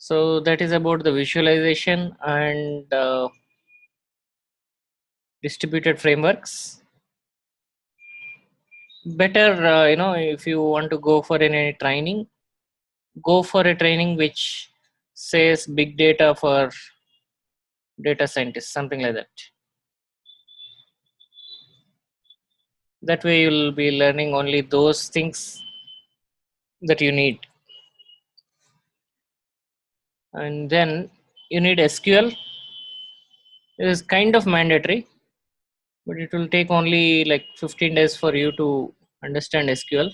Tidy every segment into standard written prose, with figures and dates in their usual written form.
So that is about the visualization and distributed frameworks. Better, if you want to go for any training, go for a training which says big data for data scientists, something like that. That way you'll be learning only those things that you need. And then you need SQL. It is kind of mandatory, but it will take only like 15 days for you to understand SQL,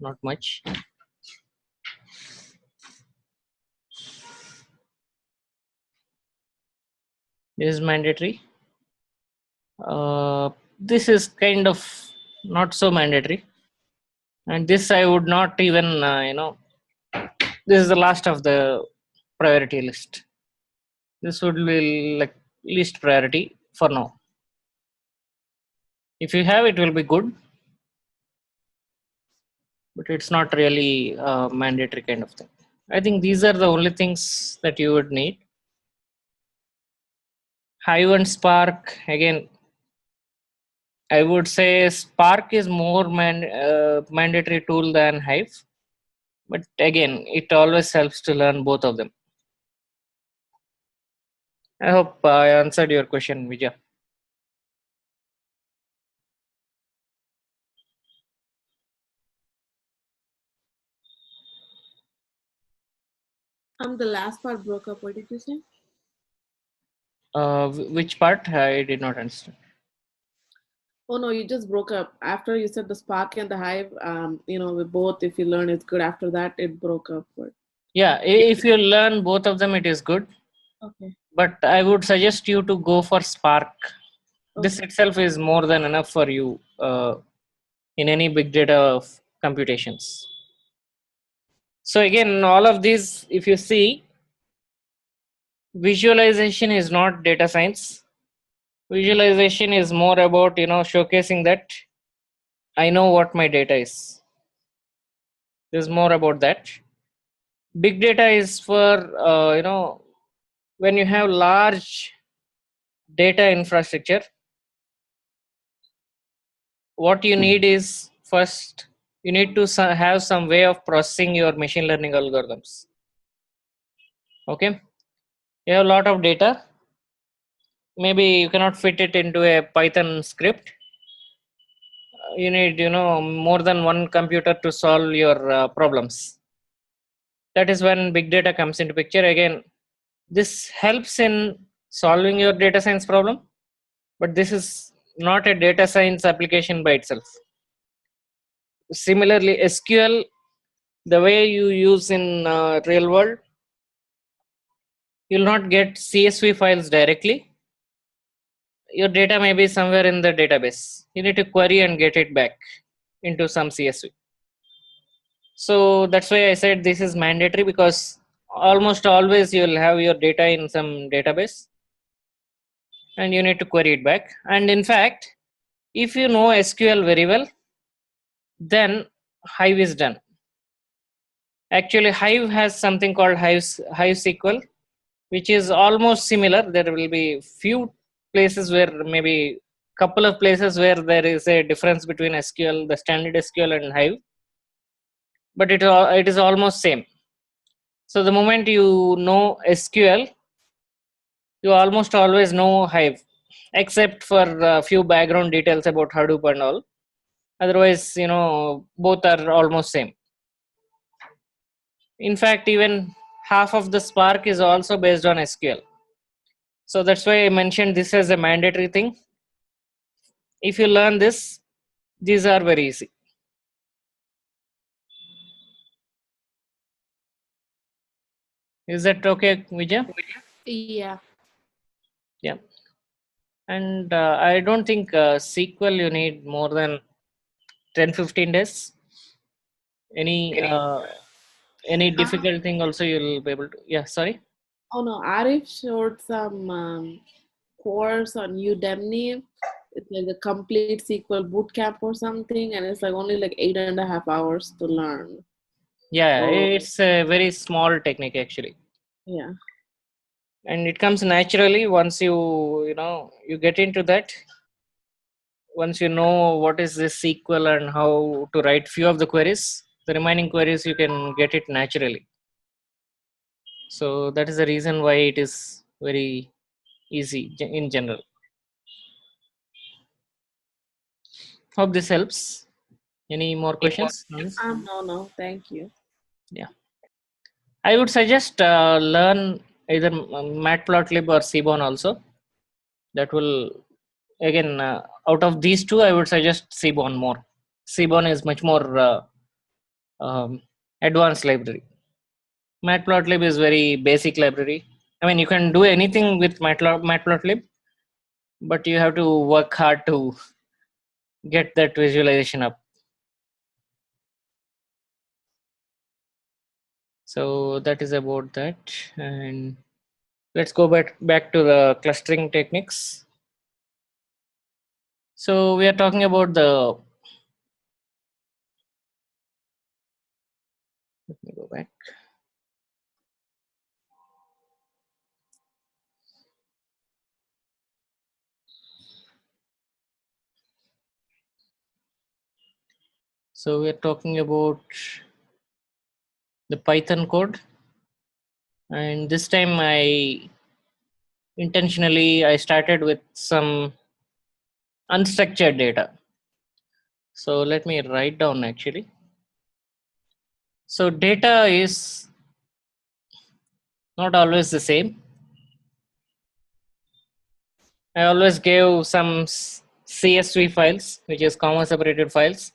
not much. This is mandatory. This is kind of not so mandatory, and this I would not even this is the last of the priority list. This would be like least priority for now. If you have, it will be good, but it's not really a mandatory kind of thing. I think these are the only things that you would need. Hive and Spark, again, I would say Spark is more mandatory tool than Hive, but again, it always helps to learn both of them. I hope I answered your question, Vijay. The last part broke up. What did you say? Which part? I did not understand. Oh no, you just broke up. After you said the Spark and the Hive, with both, if you learn it's good. After that, it broke up. But Yeah, if you learn both of them, it is good. okay. But I would suggest you to go for Spark. This Okay. itself is more than enough for you in any big data of computations. So again, all of these, if you see, visualization is not data science. Visualization is more about showcasing that I know what my data is. There's more about that. Big data is for when you have large data infrastructure. What you need is first you need to have some way of processing your machine learning algorithms. Okay, you have a lot of data. Maybe you cannot fit it into a Python script. You need more than one computer to solve your problems. That is when big data comes into picture. Again, this helps in solving your data science problem, but this is not a data science application by itself. Similarly, SQL, the way you use in real world, you'll not get CSV files directly. Your data may be somewhere in the database. You need to query and get it back into some CSV. So that's why I said this is mandatory, because almost always you'll have your data in some database and you need to query it back. And in fact, if you know SQL very well, then Hive is done. Actually, Hive has something called Hive SQL, which is almost similar. There will be few places where maybe couple of places where there is a difference between SQL, the standard SQL and Hive, but it is almost same. So the moment you know SQL, you almost always know Hive, except for a few background details about Hadoop and all. Otherwise, both are almost same. In fact, even half of the Spark is also based on SQL. So that's why I mentioned this as a mandatory thing. If you learn this, these are very easy. Is that okay, Vijay? Yeah. Yeah. And I don't think SQL you need more than 10-15 days. Any difficult thing also you'll be able to. Yeah, sorry. Oh no, Arif showed some course on Udemy. It's like a complete SQL bootcamp or something, and it's like only like 8.5 hours to learn. Yeah, So it's a very small technique actually. Yeah. And it comes naturally once you get into that. Once you know what is this SQL and how to write few of the queries, the remaining queries you can get it naturally. So that is the reason why it is very easy in general. Hope this helps. Any more questions on this? No, thank you. Yeah, I would suggest learn either Matplotlib or Seaborn also. That will again out of these two, I would suggest Seaborn more. Seaborn is much more um, advanced library. Matplotlib is very basic library. I mean, you can do anything with Matplotlib, but you have to work hard to get that visualization up. So that is about that. And let's go back to the clustering techniques. So we are talking about the, let me go back. So we are talking about the Python code, and this time I started with some unstructured data. So let me write down actually. So data is not always the same. I always gave some CSV files, which is comma separated files,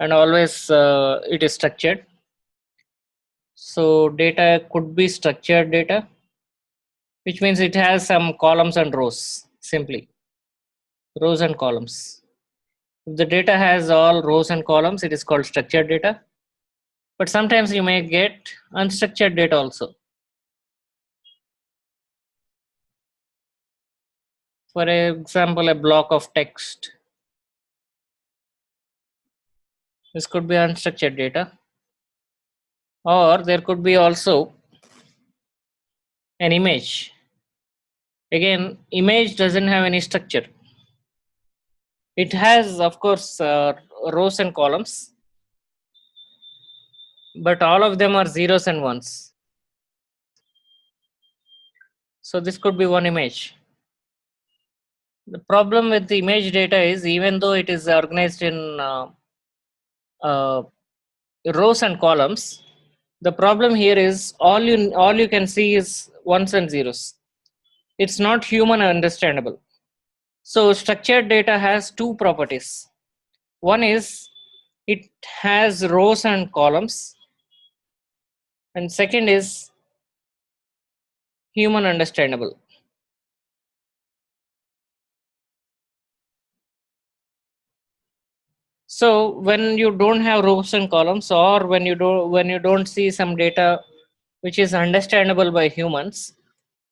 and always it is structured. So data could be structured data, which means it has some columns and rows, simply rows and columns. If the data has all rows and columns, it is called structured data. But sometimes you may get unstructured data also. For example, a block of text. This could be unstructured data. Or there could be also an image. Again, image doesn't have any structure. It has, of course, rows and columns, but all of them are zeros and ones. So this could be one image. The problem with the image data is, even though it is organized in uh, rows and columns, the problem here is all you can see is ones and zeros. It's not human understandable. So structured data has two properties. One is it has rows and columns, and second is human understandable. So when you don't have rows and columns, or when you don't see some data which is understandable by humans,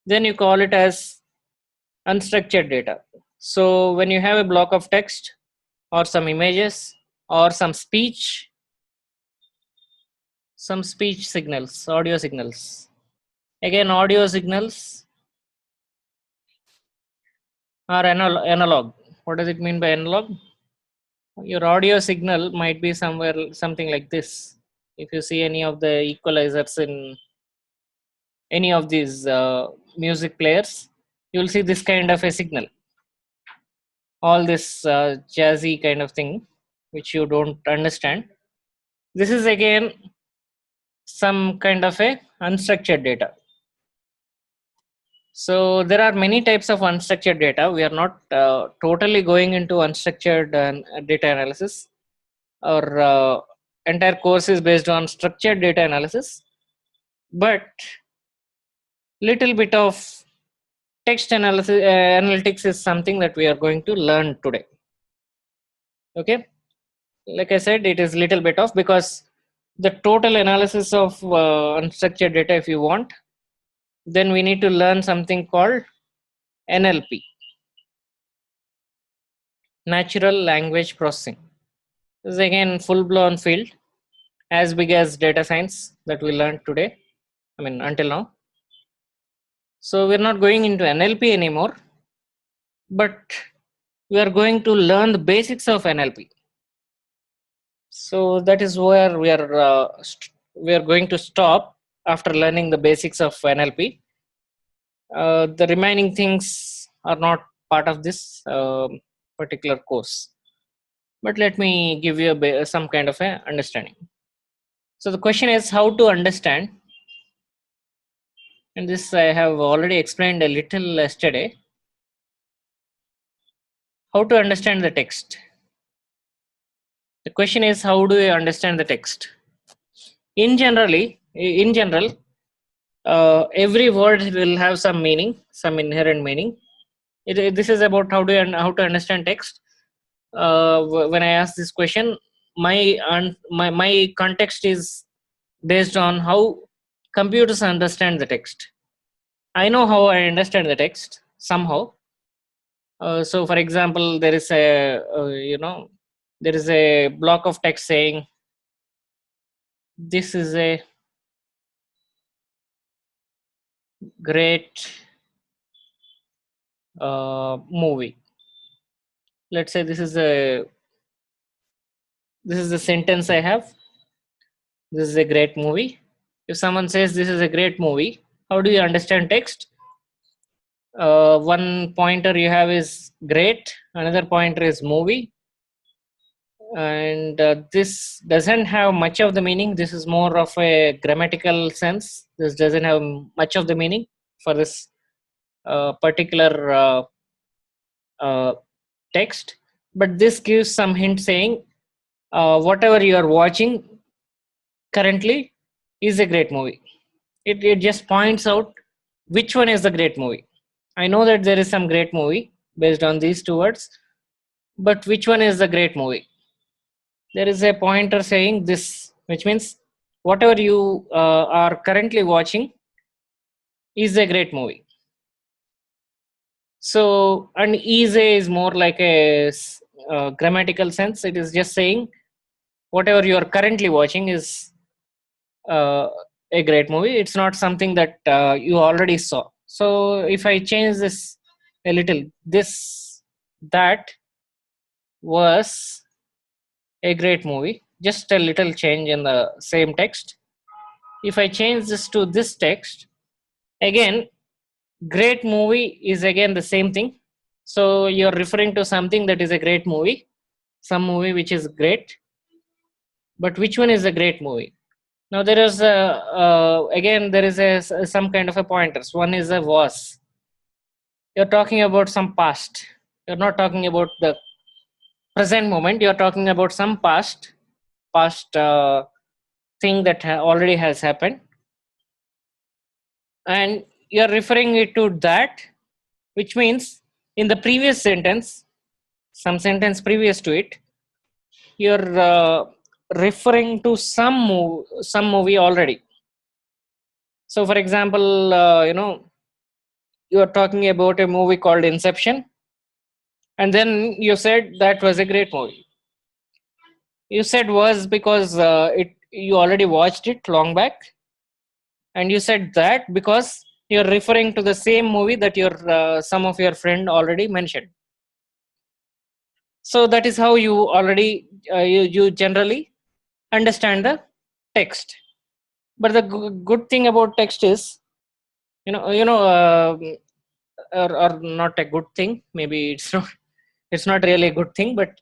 then you call it as unstructured data. So when you have a block of text or some images or some speech signals, audio signals. Again, audio signals are analog. What does it mean by analog? Your audio signal might be something like this. If you see any of the equalizers in any of these music players, you'll see this kind of a signal. All this jazzy kind of thing, which you don't understand. This is again some kind of a unstructured data. So there are many types of unstructured data. We are not totally going into unstructured data analysis. Our entire course is based on structured data analysis, but little bit of text analysis analytics is something that we are going to learn today. Okay, like I said, it is little bit of, because the total analysis of unstructured data, if you want, then we need to learn something called NLP, natural language processing. This is again full blown field, as big as data science that we learned today, I mean until now. So we're not going into NLP anymore, but we are going to learn the basics of NLP. So that is where we are going to stop after learning the basics of NLP. The remaining things are not part of this particular course, but let me give you some kind of a understanding. So the question is how to understand, and this I have already explained a little yesterday. How to understand the text. The question is how do you understand the text? In general, every word will have some meaning, some inherent meaning. This is about how to understand text. When I ask this question, my context is based on how computers understand the text. I know how I understand the text somehow. So, for example, there is a block of text saying this is a great movie. Let's say this is the sentence I have. This is a great movie. If someone says this is a great movie, how do you understand text? One pointer you have is great, another pointer is movie, and this doesn't have much of the meaning. This is more of a grammatical sense. This doesn't have much of the meaning for this particular text, but this gives some hint saying whatever you are watching currently is a great movie. It just points out which one is the great movie. I know that there is some great movie based on these two words, but which one is the great movie? There is a pointer saying this, which means whatever you are currently watching is a great movie. So, and is more like a grammatical sense. It is just saying whatever you are currently watching is a great movie. It's not something that you already saw. So if I change this a little, that was a great movie, just a little change in the same text. If I change this to this text, again, great movie is again the same thing. So you're referring to something that is a great movie, some movie which is great, but which one is a great movie? Now there is again there is some kind of a pointers. One is a was. You're talking about some past. You're not talking about the present moment. You're talking about some past thing that already has happened, and you're referring it to that, which means in the previous sentence, some sentence previous to it, you're referring to some movie already. So, for example, you are talking about a movie called Inception, and then you said that was a great movie. You said was because you already watched it long back, and you said that because you're referring to the same movie that your some of your friend already mentioned. So that is how you already you generally understand the text. But the good thing about text is, or not a good thing. Maybe it's not really a good thing, but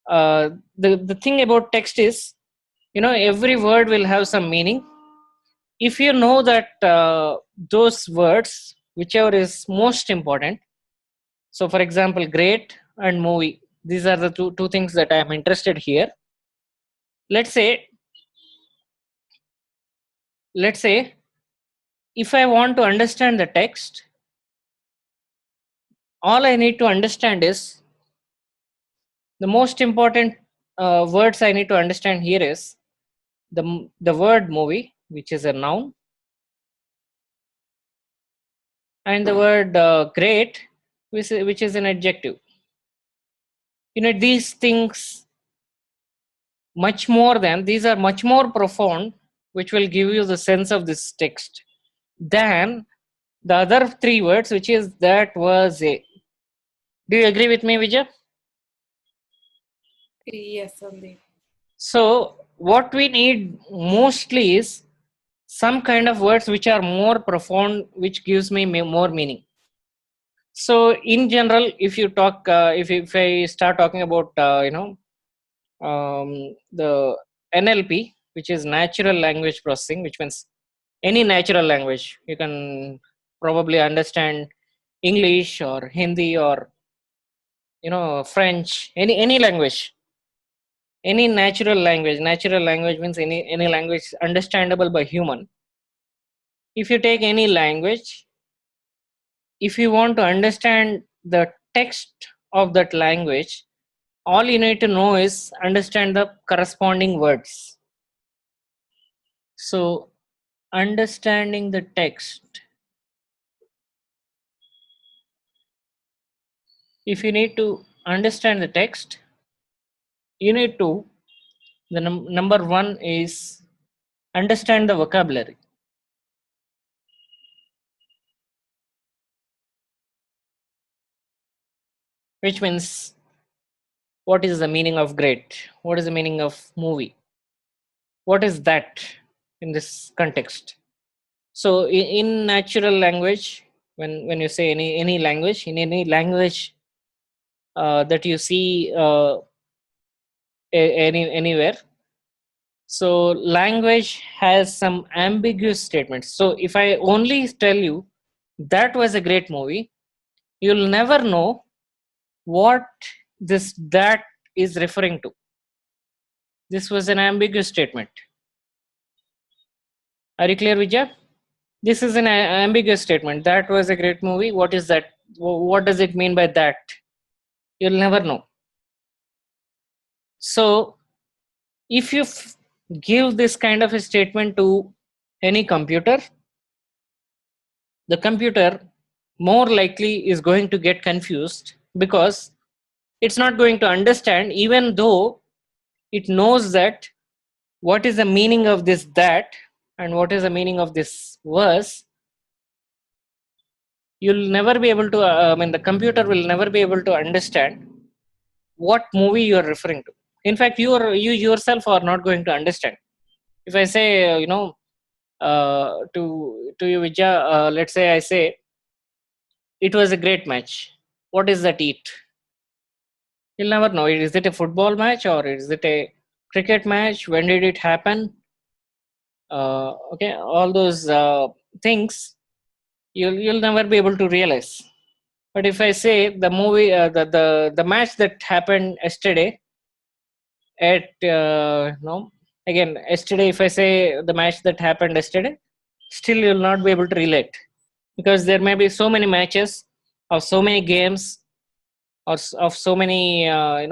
the thing about text is, every word will have some meaning. If you know that those words, whichever is most important. So, for example, great and movie. These are the two things that I am interested here. Let's say if I want to understand the text, all I need to understand is the most important words I need to understand here is the word movie, which is a noun, and the word great, which is an adjective. These things these are much more profound, which will give you the sense of this text than the other three words, which is that was a. Do you agree with me, Vijay? Yes, Sandeep. So what we need mostly is some kind of words which are more profound, which gives me more meaning. So in general, if you talk, if I start talking about the NLP, which is natural language processing, which means any natural language, you can probably understand English or Hindi or French, any language, any natural language. Natural language means any language understandable by human. If you take any language, if you want to understand the text of that language, all you need to know is understand the corresponding words. So understanding the text, if you need to understand the text, you need to, the number one is understand the vocabulary, which means what is the meaning of great, what is the meaning of movie, what is that in this context. So in natural language, when you say any language, in any language that you see anywhere, so language has some ambiguous statements. So if I only tell you that was a great movie, you'll never know what that is referring to. This was an ambiguous statement. Are you clear, Vijay? This is an ambiguous statement. That was a great movie. What is that? What does it mean by that? You'll never know. So if you give this kind of a statement to any computer, the computer more likely is going to get confused, because it's not going to understand, even though it knows that what is the meaning of this that and what is the meaning of this was. You'll never be able to the computer will never be able to understand what movie you are referring to. In fact, you yourself are not going to understand. If I say to you, Vijay, let's say I say it was a great match, what is that eat? You'll never know. Is it a football match or is it a cricket match? When did it happen? Okay, all those things you'll never be able to realize. But if I say the movie, the match that happened yesterday at again yesterday, if I say the match that happened yesterday, still you'll not be able to relate, because there may be so many matches of so many games or of so many uh,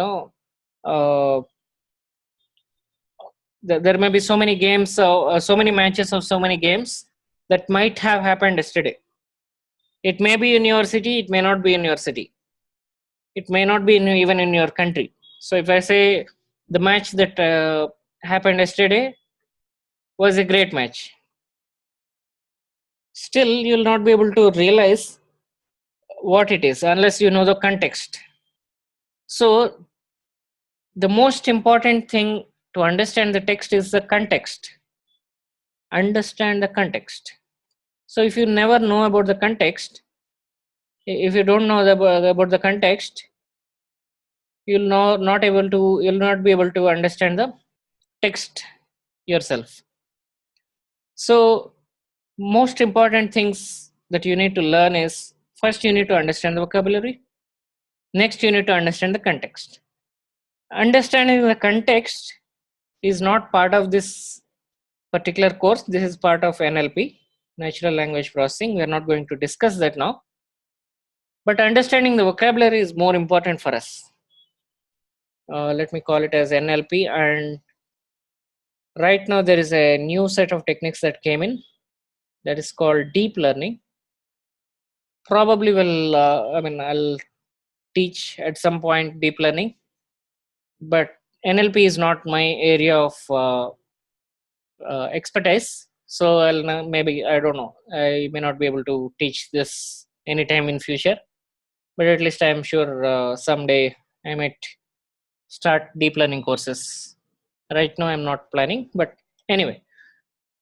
there may be so many games, so many matches of so many games that might have happened yesterday. It may be in your city, it may not be in your city, it may not be even in your country. So if I say the match that happened yesterday was a great match, still you'll not be able to realize what it is unless you know the context. So the most important thing to understand the text is the context. Understand the context. So if you never know about the context, if you don't know about the context, you'll not be able to understand the text yourself. So most important things that you need to learn is, first you need to understand the vocabulary, next you need to understand the context. Understanding the context is not part of this particular course. This is part of NLP, natural language processing. We are not going to discuss that now, but understanding the vocabulary is more important for us. Let me call it as NLP. And right now there is a new set of techniques that came in, that is called deep learning. Probably will I'll teach at some point deep learning, but NLP is not my area of expertise. So maybe, I don't know, I may not be able to teach this anytime in future, but at least I'm sure someday I might start deep learning courses. Right now I'm not planning, but anyway,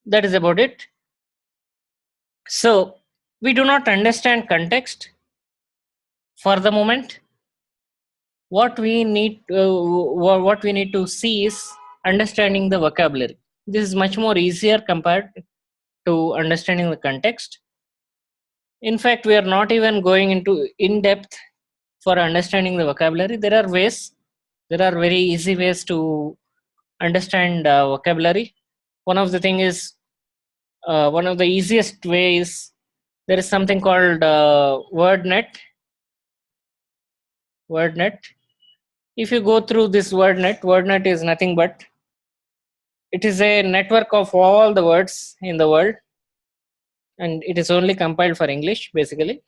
that is about it. So we do not understand context for the moment. What we need what we need to see is understanding the vocabulary. This is much more easier compared to understanding the context. In fact, we are not even going into in depth for understanding the vocabulary. There are ways, there are very easy ways to understand vocabulary. One of the thing is, one of the easiest ways, there is something called wordnet. If you go through this wordnet is nothing but, it is a network of all the words in the world, and it is only compiled for English basically.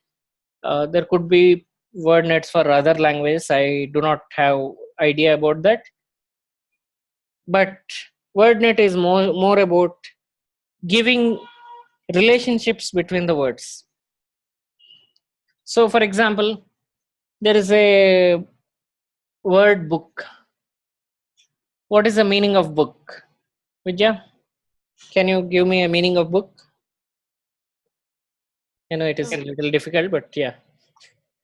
There could be word nets for other languages. I do not have idea about that, but wordnet is more about giving relationships between the words. So for example, there is a word book. What is the meaning of book, Vidya? Can you give me a meaning of book? I know it is a little difficult, but yeah.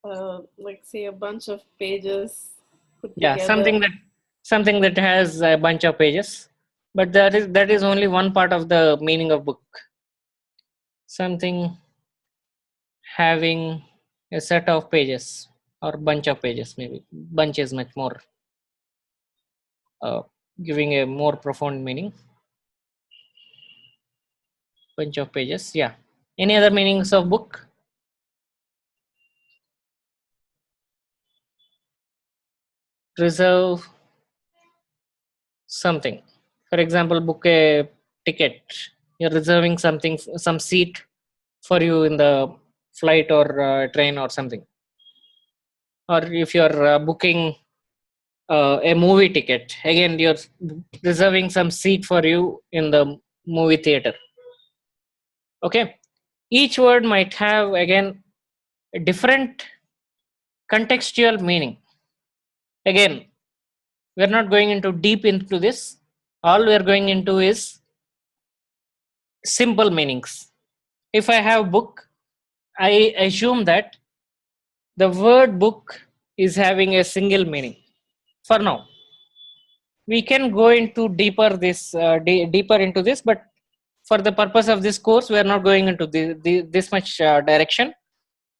Like say a bunch of pages put Yeah, together. something that has a bunch of pages, but that is only one part of the meaning of book. Something having a set of pages or bunch of pages. Maybe bunch is much more giving a more profound meaning. Bunch of pages, yeah. Any other meanings of book? Reserve something. For example, book a ticket. You're reserving something, some seat for you in the flight or train or something. Or if you're booking a movie ticket, again you're reserving some seat for you in the movie theater. Okay, each word might have again a different contextual meaning. Again, we're not going into deep into this. All we're going into is simple meanings. If I have book, I assume that the word book is having a single meaning for now. We can go into deeper into this, but for the purpose of this course we are not going into this much direction.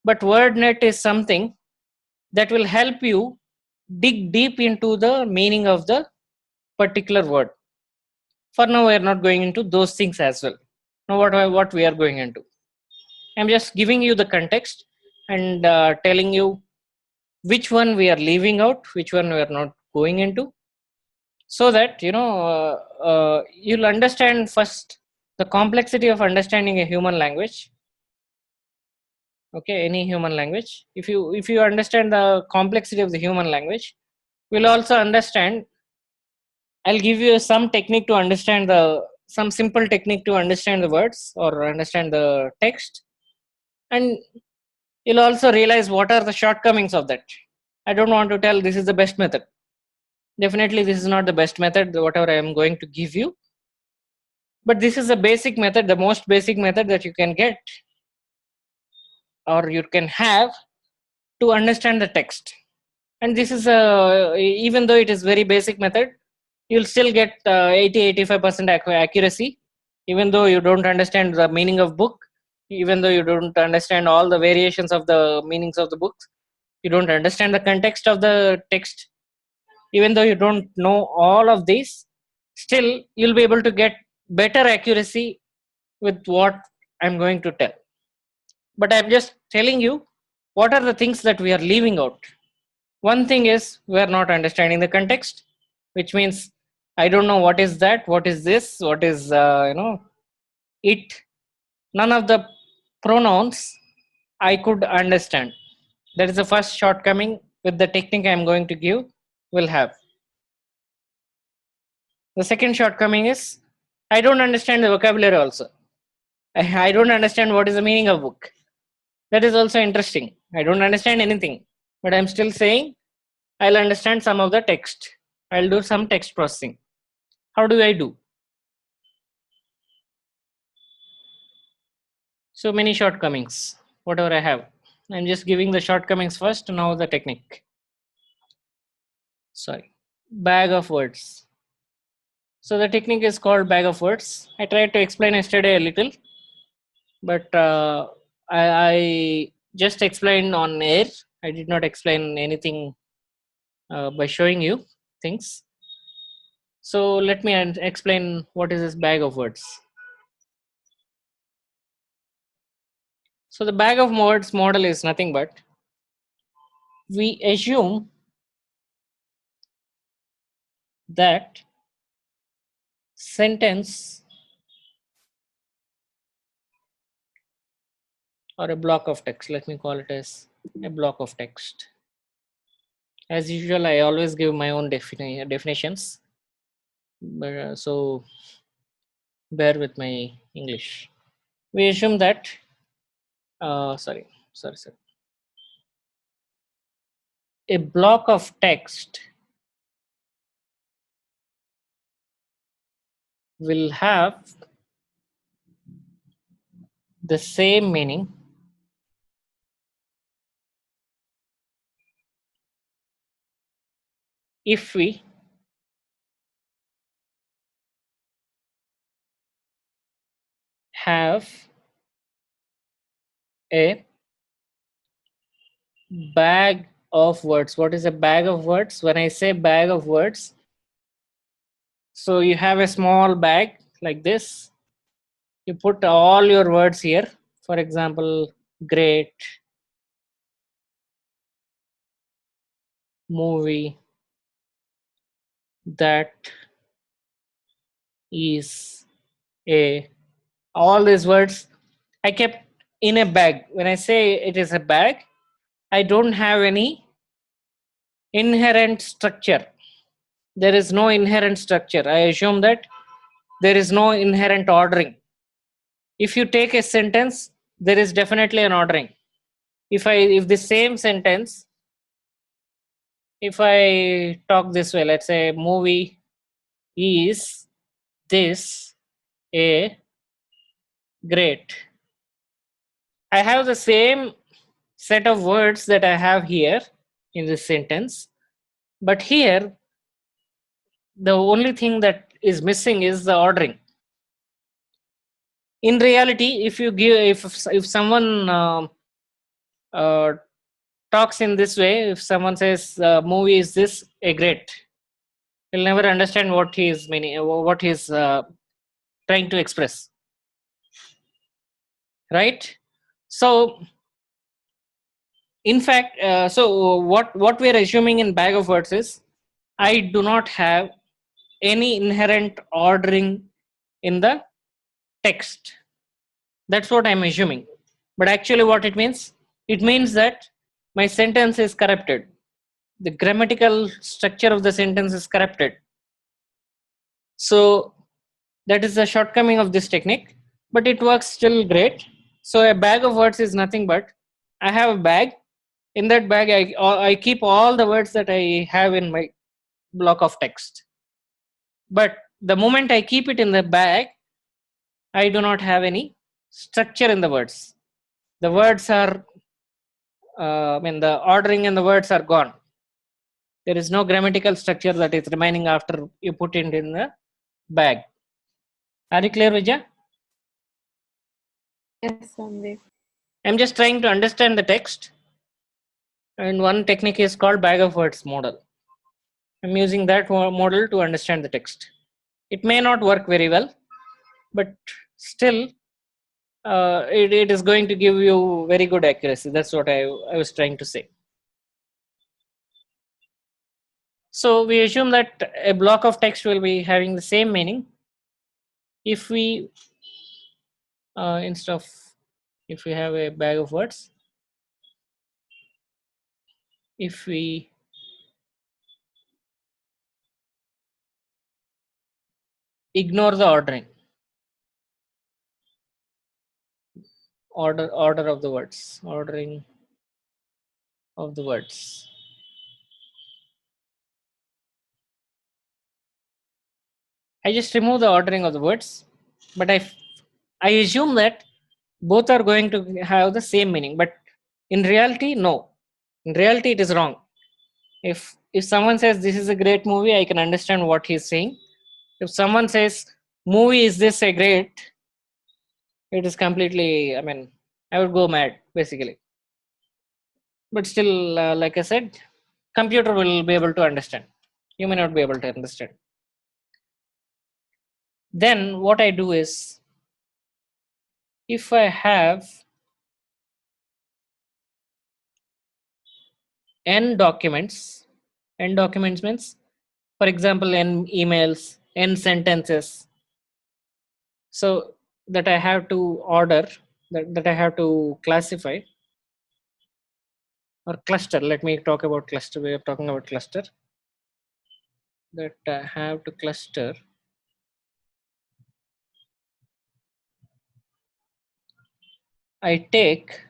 But wordnet is something that will help you dig deep into the meaning of the particular word. For now we are not going into those things as well. Now what we are going into, I'm just giving you the context and telling you which one we are leaving out, which one we are not going into, so that you'll understand first the complexity of understanding a human language. Okay, any human language, if you understand the complexity of the human language, we'll also understand. I'll give you some technique to understand some simple technique to understand the words or understand the text, and you'll also realize what are the shortcomings of that. I don't want to tell this is the best method. Definitely this is not the best method, whatever I am going to give you, but this is a basic method, the most basic method that you can get or you can have to understand the text. And this is even though it is very basic method, you'll still get 80-85% accuracy, even though you don't understand the meaning of book, even though you don't understand all the variations of the meanings of the books, you don't understand the context of the text, even though you don't know all of these, still you'll be able to get better accuracy with what I'm going to tell. But I'm just telling you what are the things that we are leaving out. One thing is we are not understanding the context, which means I don't know what is that, what is this, what is it. None of the pronouns I could understand. That is the first shortcoming with the technique I'm going to give will have. The second shortcoming is I don't understand the vocabulary also. I don't understand what is the meaning of book. That is also interesting. I don't understand anything, but I'm still saying I'll understand some of the text. I'll do some text processing. How do I do? So many shortcomings, whatever I have. I'm just giving the shortcomings first, now the technique. Sorry. Bag of words. So the technique is called bag of words. I tried to explain yesterday a little, but I just explained on air. I did not explain anything by showing you things. So let me explain what is this bag of words. So the bag of words model is nothing but we assume that sentence or a block of text, let me call it as a block of text. As usual, I always give my own definitions, but so bear with my English. We assume that sorry, a block of text will have the same meaning if we have a bag of words. What is a bag of words? When I say bag of words, so you have a small bag like this. You put all your words here. For example, great, movie, that is a, all these words I kept in a bag. When I say it is a bag, I don't have any inherent structure. There is no inherent structure. I assume that there is no inherent ordering. If you take a sentence, there is definitely an ordering. If the same sentence, if I talk this way, let's say movie is this a great. I have the same set of words that I have here in this sentence, but here the only thing that is missing is the ordering. In reality, if you give, if someone uh, talks in this way, if someone says movie is this a great, you'll never understand what he is meaning, what he is trying to express, right? So in fact, so what we are assuming in bag of words is I do not have any inherent ordering in the text. That's what I'm assuming. But actually, what it means that my sentence is corrupted. The grammatical structure of the sentence is corrupted. So that is the shortcoming of this technique, but it works still great. So a bag of words is nothing but I have a bag. In that bag, I keep all the words that I have in my block of text. But the moment I keep it in the bag, I do not have any structure in the words. The words are, the ordering in the words are gone. There is no grammatical structure that is remaining after you put it in the bag. Are you clear, Vijay? Yes, Sandeep. I'm just trying to understand the text. And one technique is called bag of words model. I'm using that model to understand the text. It may not work very well, but still it is going to give you very good accuracy. That's what I was trying to say. So we assume that a block of text will be having the same meaning if we instead of, if we have a bag of words, if we ignore the ordering. order of the words, ordering of the words. I just remove the ordering of the words, but I assume that both are going to have the same meaning, but in reality, no. In reality, it is wrong. If someone says this is a great movie, I can understand what he's saying. If someone says movie is this a great, it is completely, I mean, I would go mad basically. But still, like I said, computer will be able to understand. You may not be able to understand. Then what I do is, if I have n documents means, for example, n emails, n sentences, so that I have to order, that I have to classify or cluster. Let me talk about cluster. We are talking about cluster, that I have to cluster. I take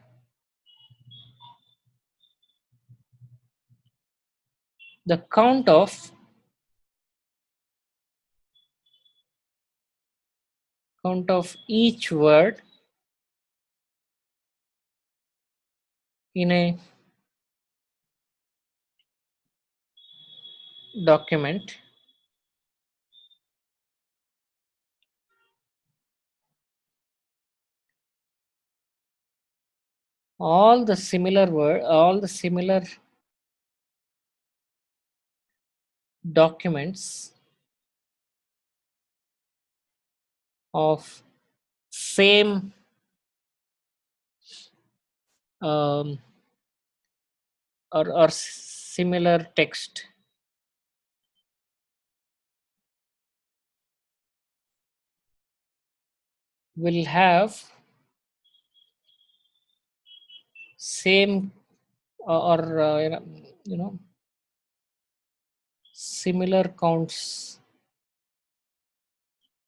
the count of each word in a document all the similar documents of same or similar text will have same or similar counts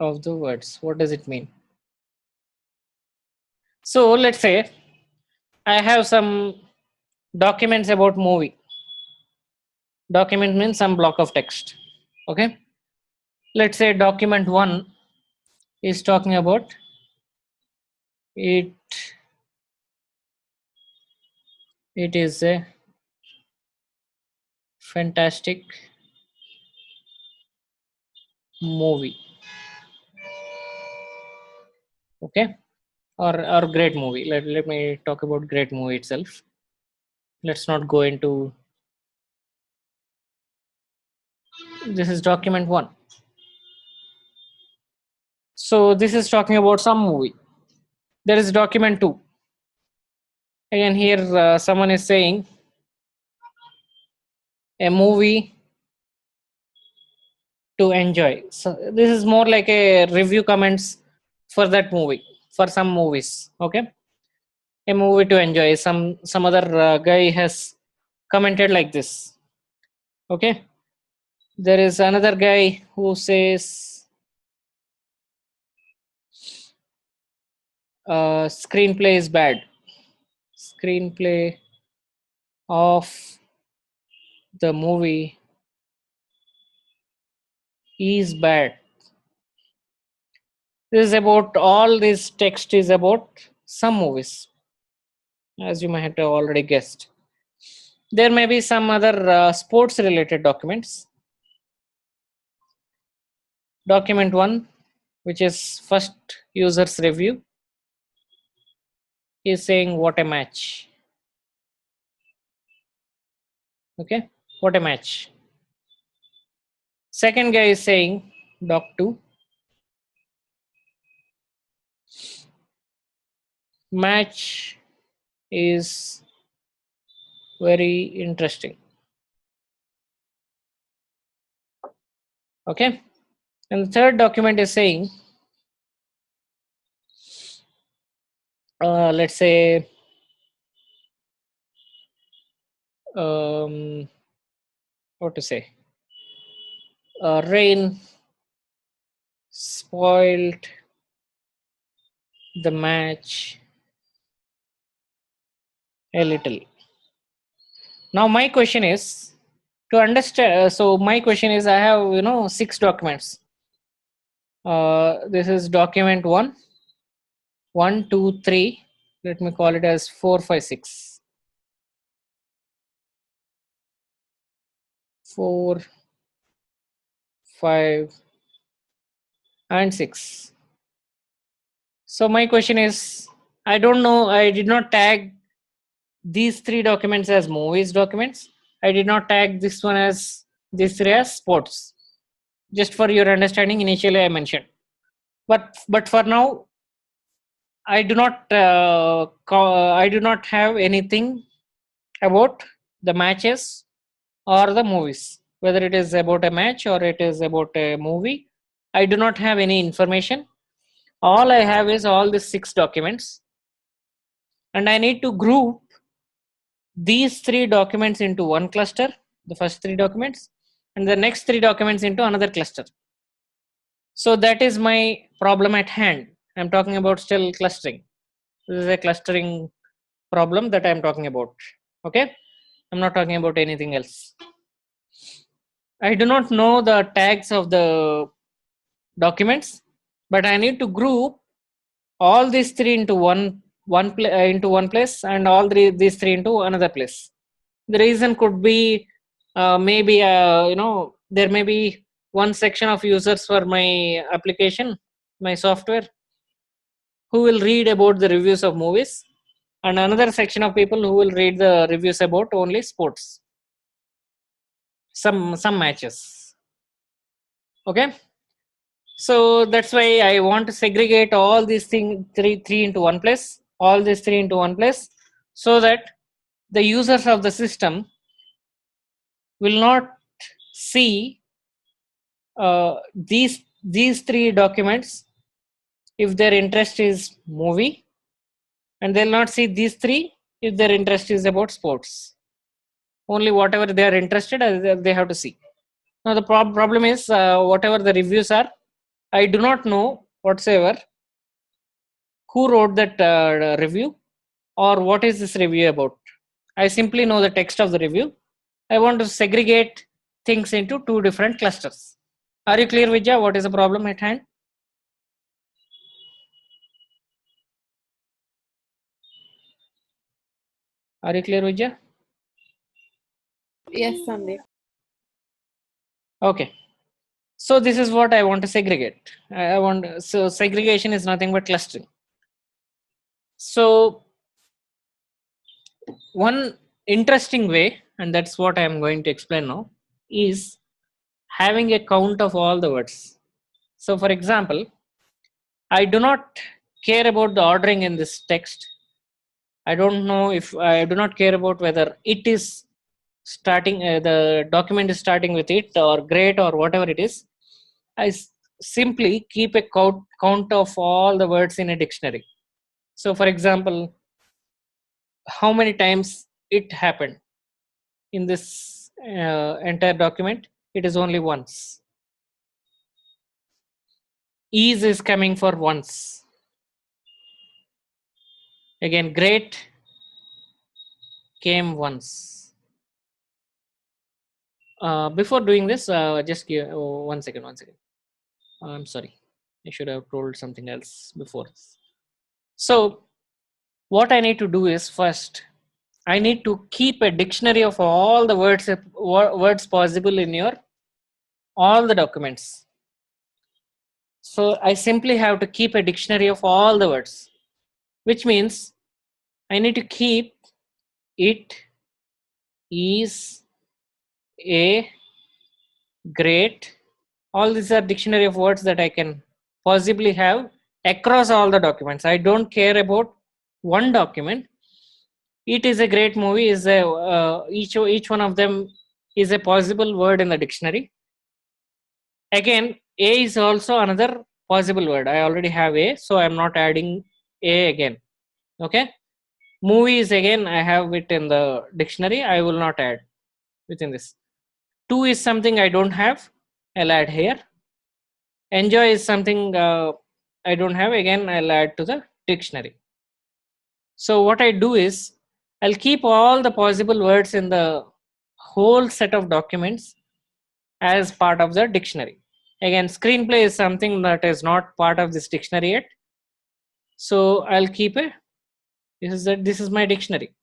of the words. What does it mean? So let's say I have some documents about movie. Document means some block of text. Okay. Let's say document 1 is talking about it. It is a fantastic movie. Okay. Or great movie. Let me talk about great movie itself. Let's not go into, this is document 1. So this is talking about some movie. There is document 2. Again, here someone is saying a movie to enjoy. So this is more like a review comments for that movie, for some movies. Okay, a movie to enjoy. Some other guy has commented like this. Okay, there is another guy who says screenplay is bad. Screenplay of the movie is bad. This is about, all this text is about some movies, as you might have already guessed. There may be some other sports related documents. Document 1, which is first user's review, is saying what a match. Okay, what a match. Second guy is saying doc 2, match is very interesting. Okay, and the third document is saying let's say what to say, rain spoiled the match a little. Now my question is to understand. So my question is, I have 6 documents. This is document 1, 1, 2, 3. Let me call it as 4, 5, 6. 4, 5, and 6. So my question is, I don't know. I did not tag these 3 documents as movies documents. I did not tag this one as this 3 as sports. Just for your understanding, initially I mentioned. But for now, I do not I do not have anything about the matches or the movies. Whether it is about a match or it is about a movie, I do not have any information. All I have is all these 6 documents, and I need to group these 3 documents into one cluster, the first 3 documents, and the next 3 documents into another cluster. So that is my problem at hand. I'm talking about still clustering. This is a clustering problem that I'm talking about. Okay, I'm not talking about anything else. I do not know the tags of the documents, but I need to group all these 3 into into one place, and all these 3 into another place. The reason could be maybe there may be one section of users for my application, my software, who will read about the reviews of movies, and another section of people who will read the reviews about only sports, some matches. Okay, so that's why I want to segregate all these things three into one place, all these 3 into one place, so that the users of the system will not see these 3 documents if their interest is movie, and they'll not see these 3 if their interest is about sports. Only whatever they are interested, they have to see. Now the problem is, whatever the reviews are, I do not know whatsoever who wrote that review or what is this review about. I simply know the text of the review. I want to segregate things into 2 different clusters. Are you clear, Vijay? What is the problem at hand? Are you clear, Vijay? Yes, Sandeep. Okay. So this is what I want to segregate. So segregation is nothing but clustering. So one interesting way, and that's what I am going to explain now, is having a count of all the words. So for example, I do not care about the ordering in this text. I don't know if I do not care about whether it is starting, the document is starting with it or great or whatever it is. I simply keep a count of all the words in a dictionary. So for example, how many times it happened in this entire document? It is only once. Is coming for once. Again, great came once. Before doing this, just give 1 second. I'm sorry, I should have told something else before. So what I need to do is, first I need to keep a dictionary of all the words possible in your all the documents. So I simply have to keep a dictionary of all the words, which means I need to keep it is a great. All these are dictionary of words that I can possibly have across all the documents. I don't care about one document. It is a great movie is a each one of them is a possible word in the dictionary. Again, a is also another possible word. I already have a, so I'm not adding a again. Okay, movie is again, I have it in the dictionary, I will not add within this. Two is something I don't have, I'll add here. Enjoy is something I don't have, again I'll add to the dictionary. So what I do is I'll keep all the possible words in the whole set of documents as part of the dictionary. Again, screenplay is something that is not part of this dictionary yet. So I'll keep it. This is my dictionary.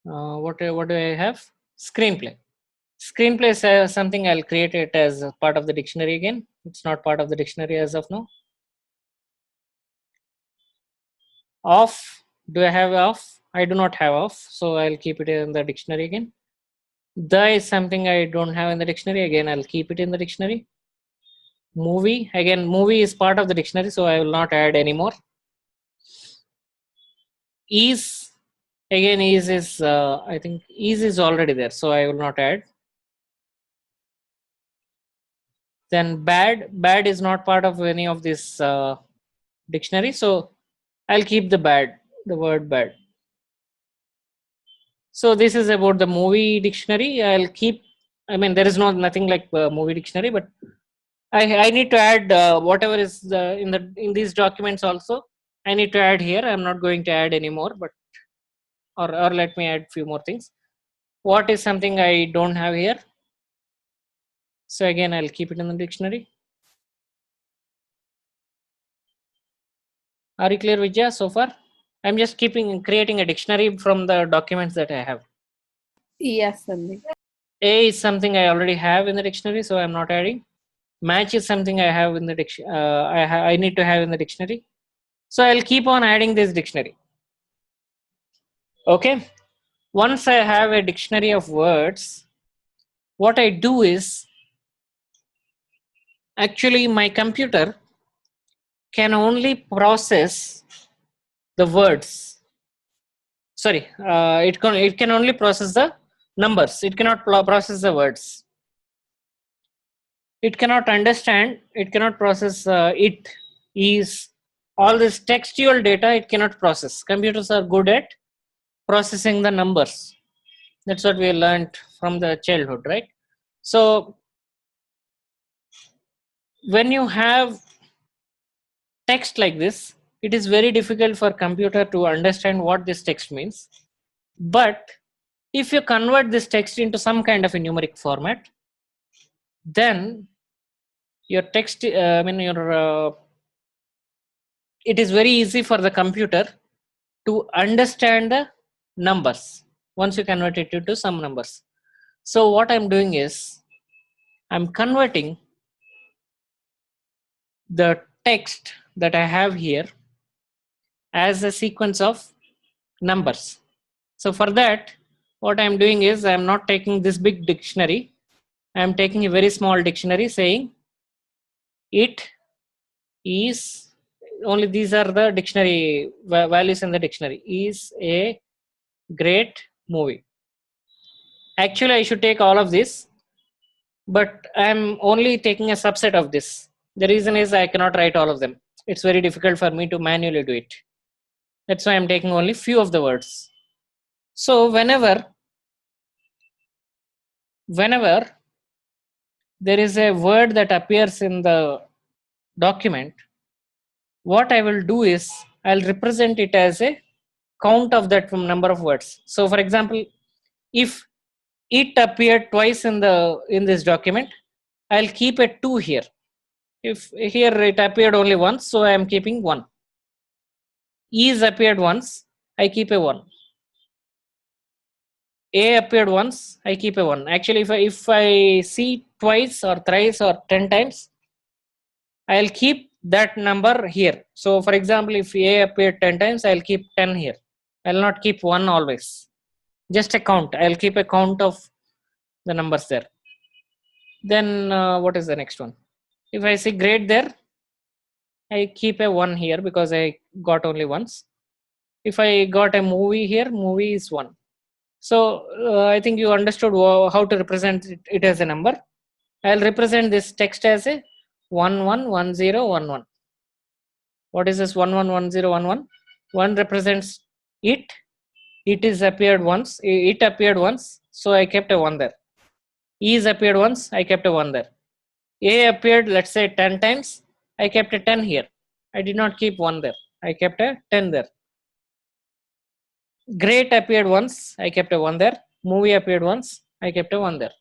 What do I have? Screenplay. Screenplay is something I'll create it as a part of the dictionary again. It's not part of the dictionary as of now. Off. Do I have off? I do not have off, so I'll keep it in the dictionary again. The is something I don't have in the dictionary. Again, I'll keep it in the dictionary. Movie. Again, movie is part of the dictionary, so I will not add anymore. Ease. Again, ease is, I think ease is already there, so I will not add. Then bad is not part of any of this dictionary, so I'll keep the word bad. So this is about the movie dictionary. I'll keep, I mean, there is nothing like movie dictionary, but I need to add whatever is in these documents also. I need to add here. I'm not going to add anymore, but or let me add few more things. What is something I don't have here? So again, I'll keep it in the dictionary. Are you clear, Vijaya, so far? I'm just creating a dictionary from the documents that I have. Yes, Sandeep. A is something I already have in the dictionary, so I'm not adding. Match is something I have in the dictionary. I need to have in the dictionary. So I'll keep on adding this dictionary. Okay. Once I have a dictionary of words, what I do is, actually my computer can only process the words. Sorry, it can only process the numbers. It cannot process the words. It cannot understand. It cannot process it is all this textual data. It cannot process. Computers are good at processing the numbers. That's what we learned from the childhood, right? So when you have text like this, it is very difficult for computer to understand what this text means. But if you convert this text into some kind of a numeric format, then your text, it is very easy for the computer to understand the numbers once you convert it into some numbers. So what I'm doing is, I'm converting the text that I have here as a sequence of numbers. So for that, what I'm doing is, I'm not taking this big dictionary. I'm taking a very small dictionary saying it is, only these are the dictionary values in the dictionary, is a great movie. Actually, I should take all of this, but I'm only taking a subset of this. The reason is I cannot write all of them. It's very difficult for me to manually do it. That's why I'm taking only few of the words. So whenever there is a word that appears in the document, what I will do is, I'll represent it as a count of that number of words. So for example, if it appeared twice in this document, I'll keep a 2 here. If here it appeared only once, so I am keeping 1. Is appeared once, I keep a 1. A appeared once, I keep a 1. Actually, if I see twice or thrice or 10 times, I'll keep that number here. So for example, if A appeared 10 times, I'll keep 10 here. I'll not keep 1 always. Just a count. I'll keep a count of the numbers there. Then what is the next one? If I see great there, I keep a 1 here because I got only once. If I got a movie here, movie is 1. So I think you understood how to represent it as a number. I'll represent this text as a 111011. What is this 111011? 1 represents it. It is appeared once. It appeared once, so I kept a 1 there. Is appeared once, I kept a 1 there. A appeared, let's say 10 times, I kept a 10 here. I did not keep 1 there. I kept a 10 there. Great appeared once, I kept a 1 there. Movie appeared once, I kept a 1 there.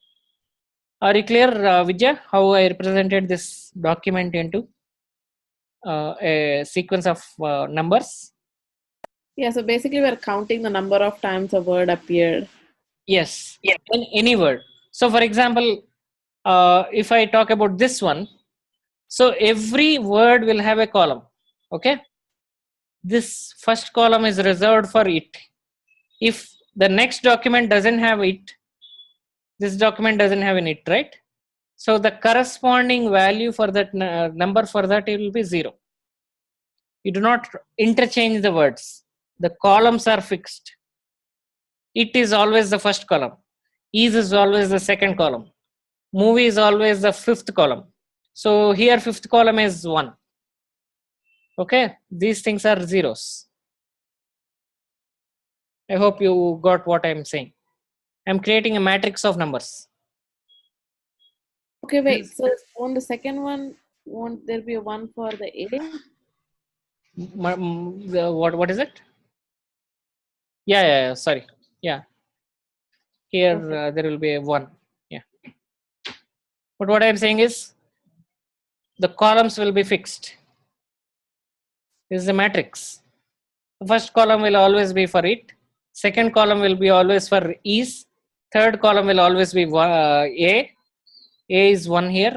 Are you clear, Vijay, how I represented this document into a sequence of numbers? Yeah, so basically we're counting the number of times a word appeared. Yes, in any word. So for example, if I talk about this one, so every word will have a column. Okay, this first column is reserved for it. If the next document doesn't have it, this document doesn't have an it, right? So the corresponding value for that number for that, it will be 0. You do not interchange the words. The columns are fixed. It is always the first column. Is always the second column. Movie is always the fifth column. So here fifth column is 1. Okay, these things are zeros. I hope you got what I'm saying. I'm creating a matrix of numbers. Okay, wait. So on the second one, won't there be a 1 for the A? What is it? Yeah, sorry. Yeah. Here Okay. there will be a 1. Yeah. But what I'm saying is the columns will be fixed. This is a matrix. The first column will always be for it. Second column will be always for is. Third column will always be A. A is 1 here.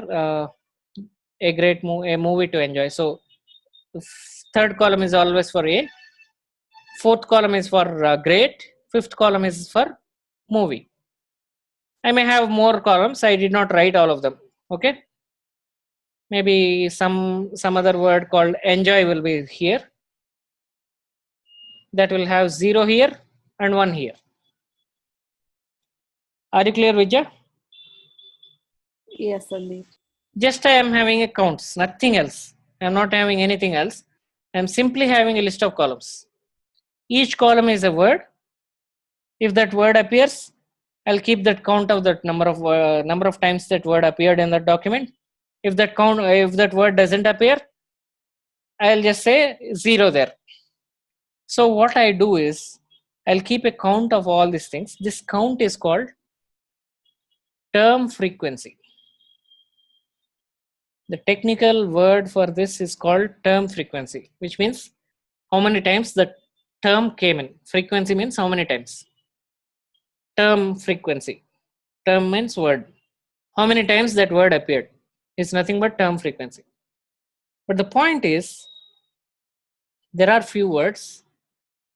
A great a movie to enjoy. So third column is always for A. Fourth column is for great. Fifth column is for movie. I may have more columns. I did not write all of them. Okay. Maybe some other word called enjoy will be here. That will have 0 here and 1 here. Are you clear, Vijay? Yes, Sandeep. Just I am having a counts, nothing else. I am not having anything else. I am simply having a list of columns. Each column is a word. If that word appears, I'll keep that count of that number of times that word appeared in that document. If that word doesn't appear, I'll just say 0 there. So what I do is I'll keep a count of all these things. This count is called term frequency. The technical word for this is called term frequency, which means how many times the term came in. Frequency means how many times. Term frequency. Term means word. How many times that word appeared. It's nothing but term frequency. But the point is, there are few words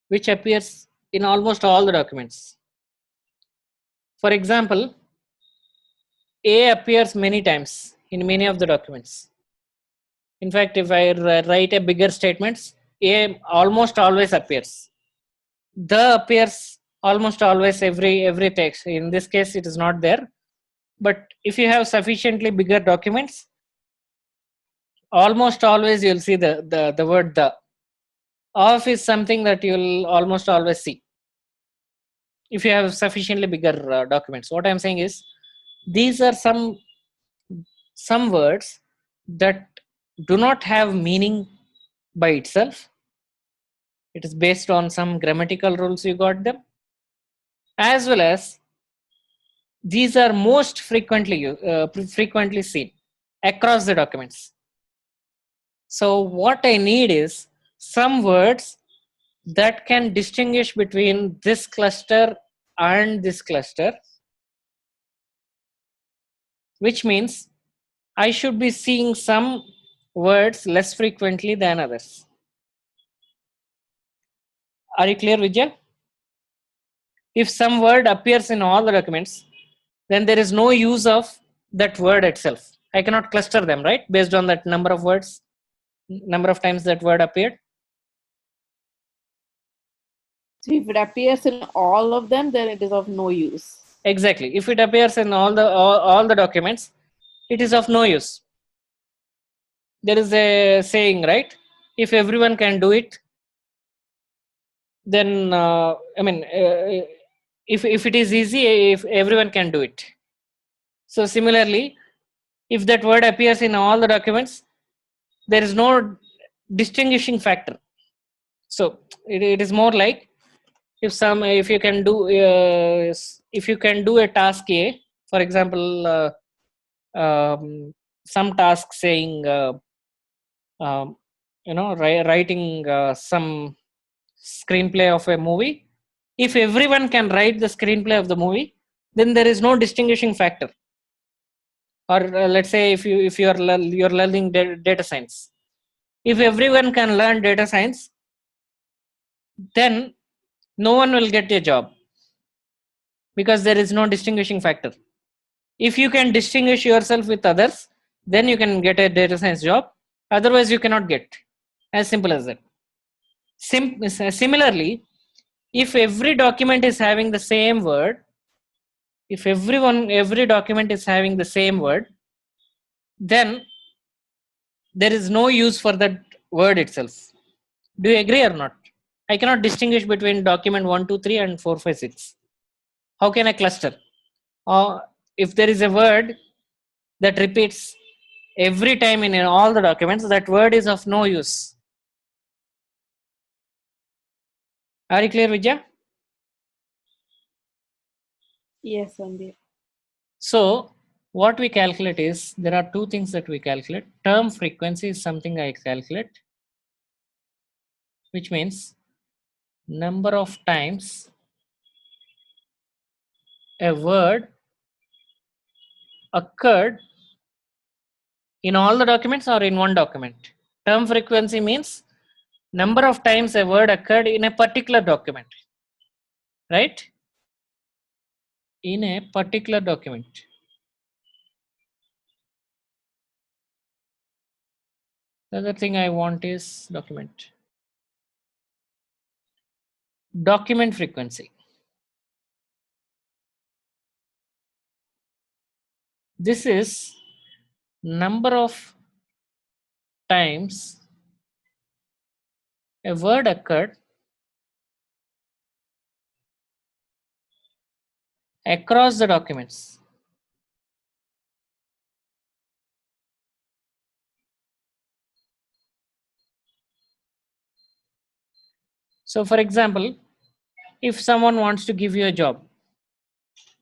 which appears in almost all the documents. For example, A appears many times in many of the documents. In fact, if I write a bigger statements, A almost always appears. The appears almost always every text. In this case, it is not there. But if you have sufficiently bigger documents, almost always you'll see the word the. Of is something that you'll almost always see if you have sufficiently bigger documents. What I'm saying is, these are some words that do not have meaning by itself. It is based on some grammatical rules you got them, as well as these are most frequently seen across the documents. So what I need is some words that can distinguish between this cluster and this cluster, which means I should be seeing some words less frequently than others. Are you clear, Vijay? If some word appears in all the documents, then there is no use of that word itself. I cannot cluster them, right? Based on that number of words, number of times that word appeared. So if it appears in all of them, then it is of no use. Exactly. If it appears in all the documents, it is of no use. There is a saying, right? If everyone can do it, then if it is easy, if everyone can do it. So similarly, if that word appears in all the documents, there is no distinguishing factor. So it is more like if you can do a task A, for example, some task saying writing some screenplay of a movie. If everyone can write the screenplay of the movie, then there is no distinguishing factor. Or let's say if you're learning data science, if everyone can learn data science, then no one will get a job, because there is no distinguishing factor. If you can distinguish yourself with others, then you can get a data science job. Otherwise you cannot get. As simple as that. Similarly, if every document is having the same word, if every document is having the same word, then there is no use for that word itself. Do you agree or not? I cannot distinguish between document 1, 2, 3 and 4, 5, 6. How can I cluster? If there is a word that repeats every time in all the documents, that word is of no use. Are you clear, Vijay? Yes, Sandeep. So what we calculate is, there are two things that we calculate. Term frequency is something I calculate, which means number of times a word occurred in all the documents or in one document. Term frequency means number of times a word occurred in a particular document, right? In a particular document. The other thing I want is document frequency. This is number of times a word occurred across the documents. So for example, if someone wants to give you a job,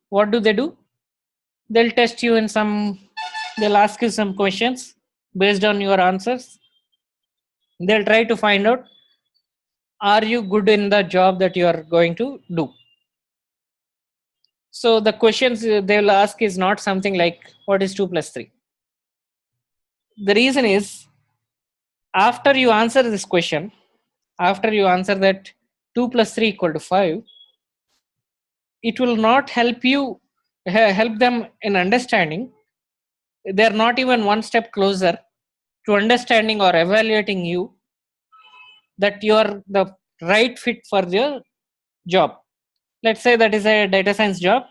what do? They'll test you in they'll ask you some questions. Based on your answers, they'll try to find out, are you good in the job that you are going to do? So the questions they'll ask is not something like, what is 2 plus 3? The reason is, after you answer this question, after you answer that 2 plus 3 equal to 5, it will not help them in understanding. They're not even one step closer to understanding or evaluating you that you are the right fit for the job. Let's say that is a data science job,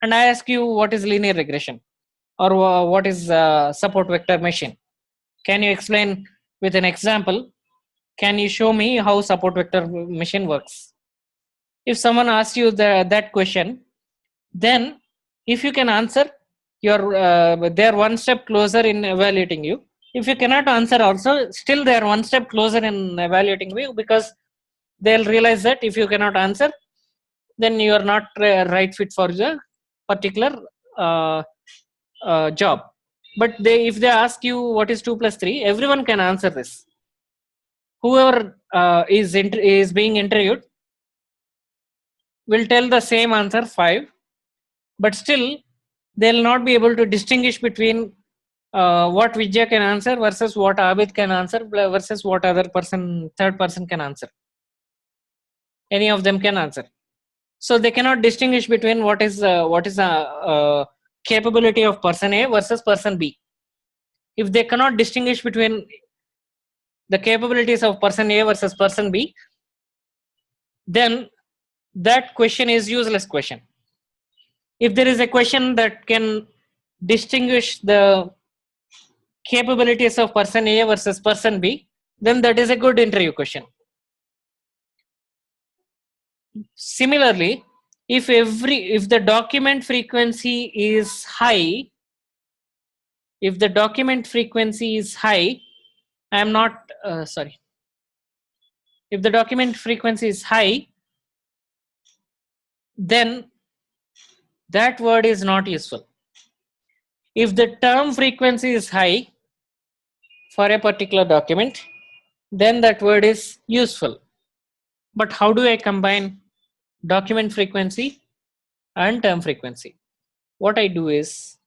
and I ask you, what is linear regression, or what is support vector machine? Can you explain with an example? Can you show me how support vector machine works? If someone asks you that question, then if you can answer, they're one step closer in evaluating you. If you cannot answer also, still they're one step closer in evaluating you, because they'll realize that if you cannot answer, then you are not right fit for the particular job. But if they ask you what is 2 plus 3, everyone can answer this. Whoever is being interviewed will tell the same answer, 5, but still they'll not be able to distinguish between what Vijay can answer versus what Abid can answer versus what third person can answer. Any of them can answer. So they cannot distinguish between what is capability of person A versus person B. If they cannot distinguish between the capabilities of person A versus person B, then that question is useless question. If there is a question that can distinguish the capabilities of person A versus person B, then that is a good interview question. Similarly, if the document frequency is high, if the document frequency is high, if the document frequency is high, then that word is not useful. If the term frequency is high for a particular document, then that word is useful. But how do I combine document frequency and term frequency? What I do is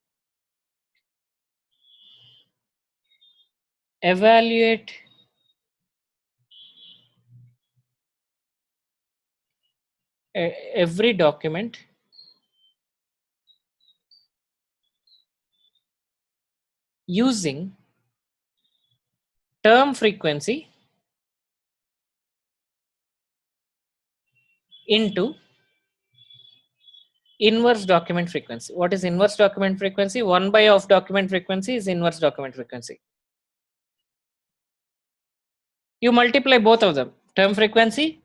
evaluate every document using term frequency into inverse document frequency. What is inverse document frequency? 1 by of document frequency is inverse document frequency. You multiply both of them, term frequency.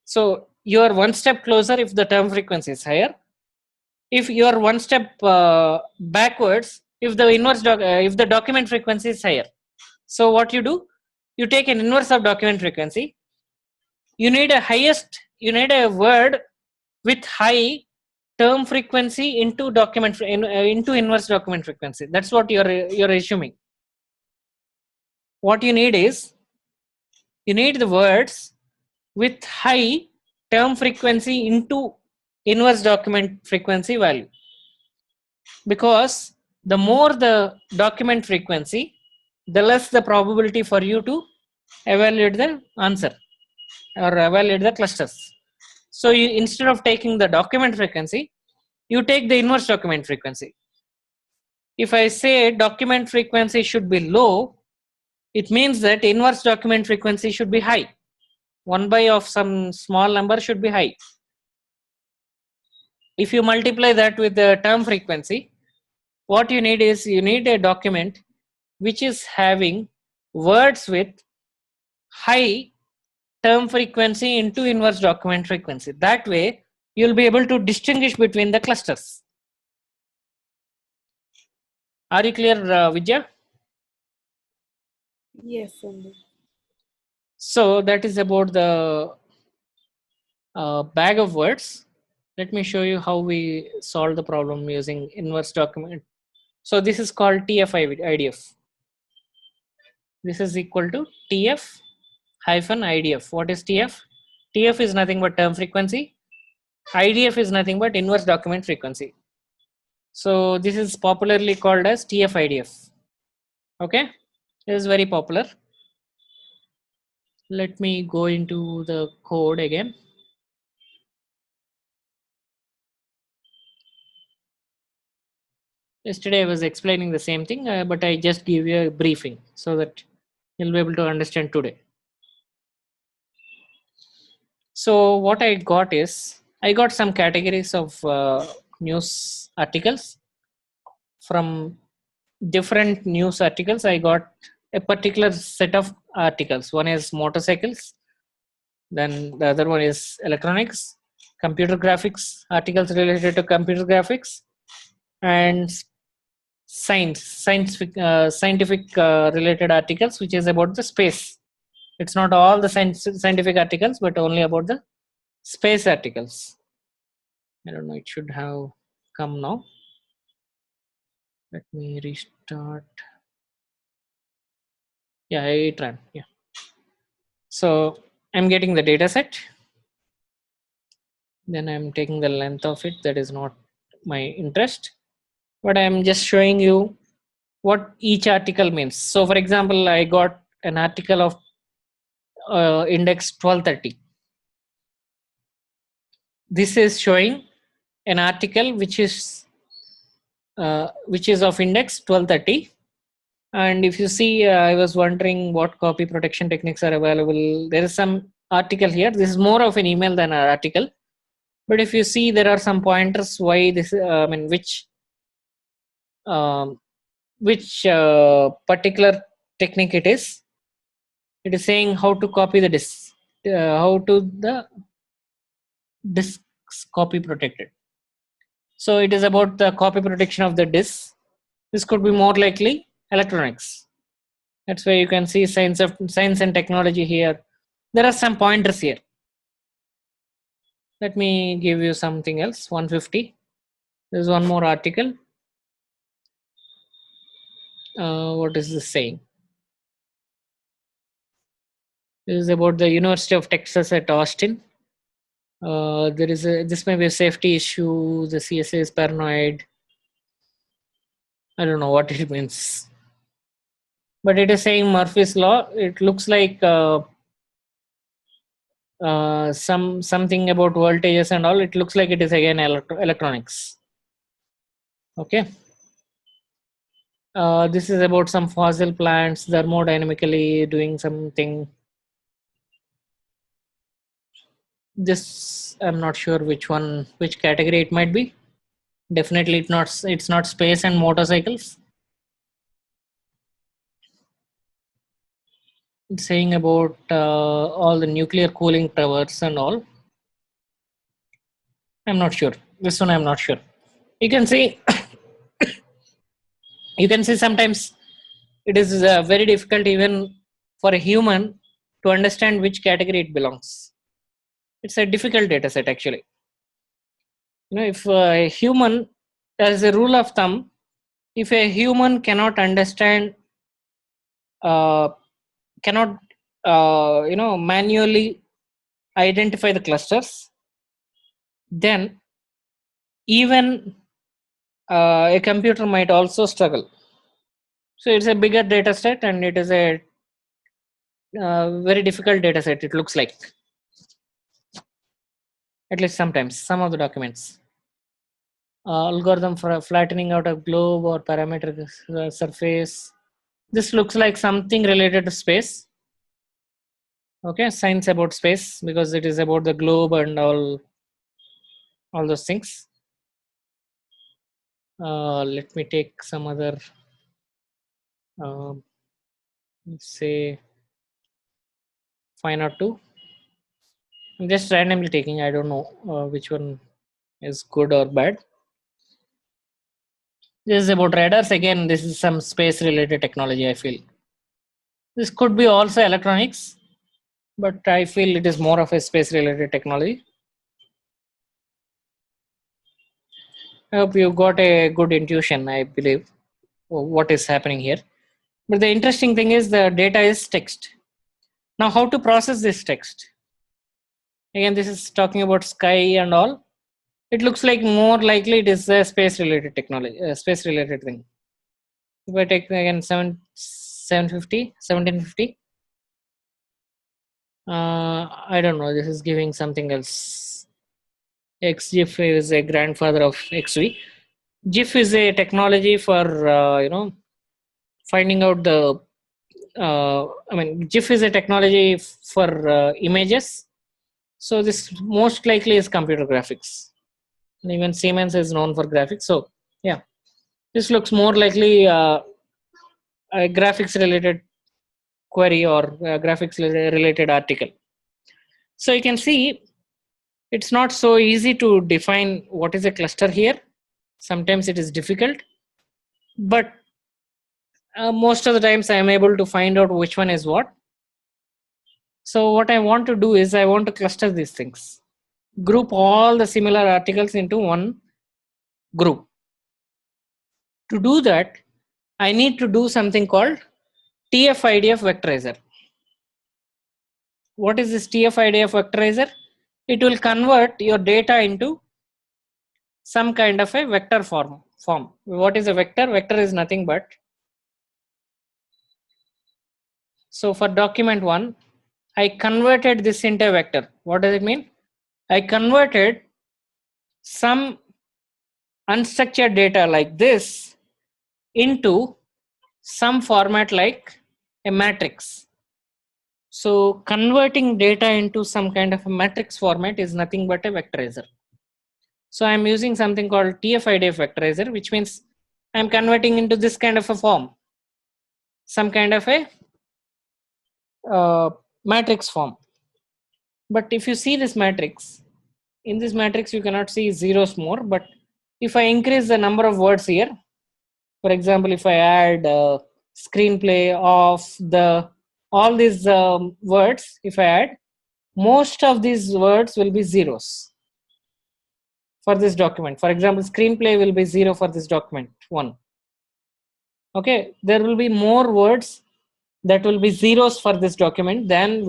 So you are one step closer if the term frequency is higher. If you are one step backwards, if the if the document frequency is higher. So what you do? You take an inverse of document frequency. You need a word with high term frequency into into inverse document frequency. That's what you're assuming. What you need is, you need the words with high term frequency into inverse document frequency value, because the more the document frequency, the less the probability for you to evaluate the answer or evaluate the clusters. So you, instead of taking the document frequency, you take the inverse document frequency. If I say document frequency should be low, it means that inverse document frequency should be high. 1 by of some small number should be high. If you multiply that with the term frequency, what you need is, you need a document which is having words with high term frequency into inverse document frequency. That way you'll be able to distinguish between the clusters. Are you clear, Vidya? Yes, Sandeep. So that is about the bag of words. Let me show you how we solve the problem using inverse document. So this is called TF IDF. This is equal to TF hyphen IDF. What is TF? TF is nothing but term frequency. IDF is nothing but inverse document frequency. So this is popularly called as TF IDF. Okay, this is very popular. Let me go into the code again. Yesterday I was explaining the same thing, but I just give you a briefing so that you'll be able to understand today. So what I got is, I got some categories of news articles. From different news articles, I got a particular set of articles. One is motorcycles, then the other one is electronics, computer graphics, articles related to computer graphics, and scientific related articles, which is about the space. It's not all the scientific articles, but only about the space articles. I don't know, it should have come now. Let me restart. Yeah, it ran. Yeah. So I'm getting the data set. Then I'm taking the length of it. That is not my interest, but I'm just showing you what each article means. So for example, I got an article of index 1230. This is showing an article which is of index 1230. And if you see, I was wondering what copy protection techniques are available. There is some article here. This is more of an email than an article. But if you see, there are some pointers why this, I mean, which particular technique it is. It is saying how to copy the disk, how to the disks copy protected. So it is about the copy protection of the disk. This could be more likely electronics. That's why you can see science and technology here. There are some pointers here. Let me give you something else. 150. There's one more article. What is this saying? This is about the University of Texas at Austin. This may be a safety issue. The CSA is paranoid. I don't know what it means, but it is saying Murphy's law. It looks like something about voltages and all. It looks like it is again electronics. Okay. This is about some fossil plants thermodynamically doing something. This I'm not sure which category it might be. Definitely it's not space and motorcycles. It's saying about all the nuclear cooling towers and all. I'm not sure. This one I'm not sure. You can see sometimes it is very difficult even for a human to understand which category it belongs. It's a difficult data set actually. If a human, as a rule of thumb, if a human cannot understand, cannot manually identify the clusters, then even a computer might also struggle. So it's a bigger data set and it is a very difficult data set, it looks like. At least sometimes, some of the documents. Algorithm for flattening out a globe or parametric surface. This looks like something related to space. Okay, science about space because it is about the globe and all those things. Let me take some other, let's say 502. I'm just randomly taking, I don't know which one is good or bad. This is about radars. Again, this is some space related technology, I feel. This could be also electronics, but I feel it is more of a space related technology. I hope you got a good intuition, I believe, what is happening here. But the interesting thing is the data is text. Now, how to process this text? Again, this is talking about sky and all. It looks like more likely it is a space related technology, space related thing. If I take again 1750, I don't know, this is giving something else. XGIF is a grandfather of XV. GIF is a technology for finding out the GIF is a technology for images. So this most likely is computer graphics. And even Siemens is known for graphics. So yeah, this looks more likely a graphics related query or graphics related article. So you can see it's not so easy to define what is a cluster here. Sometimes it is difficult, but most of the times I am able to find out which one is what. So what I want to do is I want to cluster these things, group all the similar articles into one group. To do that, I need to do something called TF-IDF vectorizer. What is this TF-IDF vectorizer? It will convert your data into some kind of a vector form. What is a vector? Vector is nothing but, so for document 1, I converted this into a vector. What does it mean? I converted some unstructured data like this into some format like a matrix. So converting data into some kind of a matrix format is nothing but a vectorizer. So I'm using something called TF-IDF vectorizer, which means I'm converting into this kind of a form, some kind of a matrix form. But if you see this matrix, in this matrix you cannot see zeros more, but if I increase the number of words here, for example, if I add screenplay of all these words, if I add, most of these words will be zeros. for this document. For example, screenplay will be 0 for this document, 1. Okay, there will be more words that will be zeros for this document than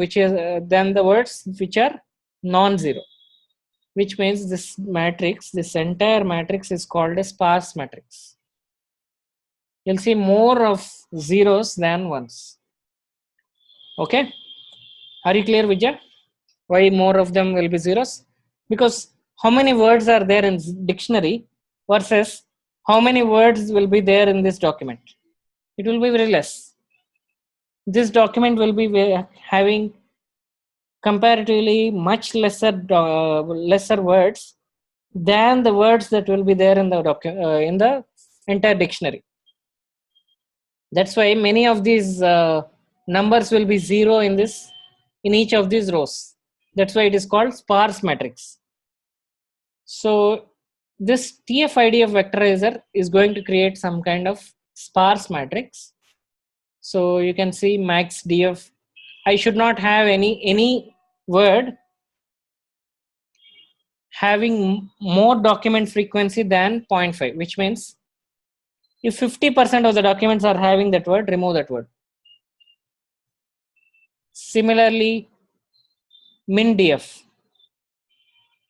than the words which are non-zero, which means this matrix, this entire matrix is called a sparse matrix. You'll see more of zeros than ones. Okay, are you clear, Vijay? Why more of them will be zeros? Because how many words are there in dictionary versus how many words will be there in this document? It will be very less. This document will be having comparatively much lesser words than the words that will be there in the in the entire dictionary. That's why many of these numbers will be 0 in each of these rows. That's why it is called sparse matrix. So this TF-IDF vectorizer is going to create some kind of sparse matrix. So you can see max DF. I should not have any word having more document frequency than 0.5, which means if 50% of the documents are having that word, remove that word. Similarly, min DF.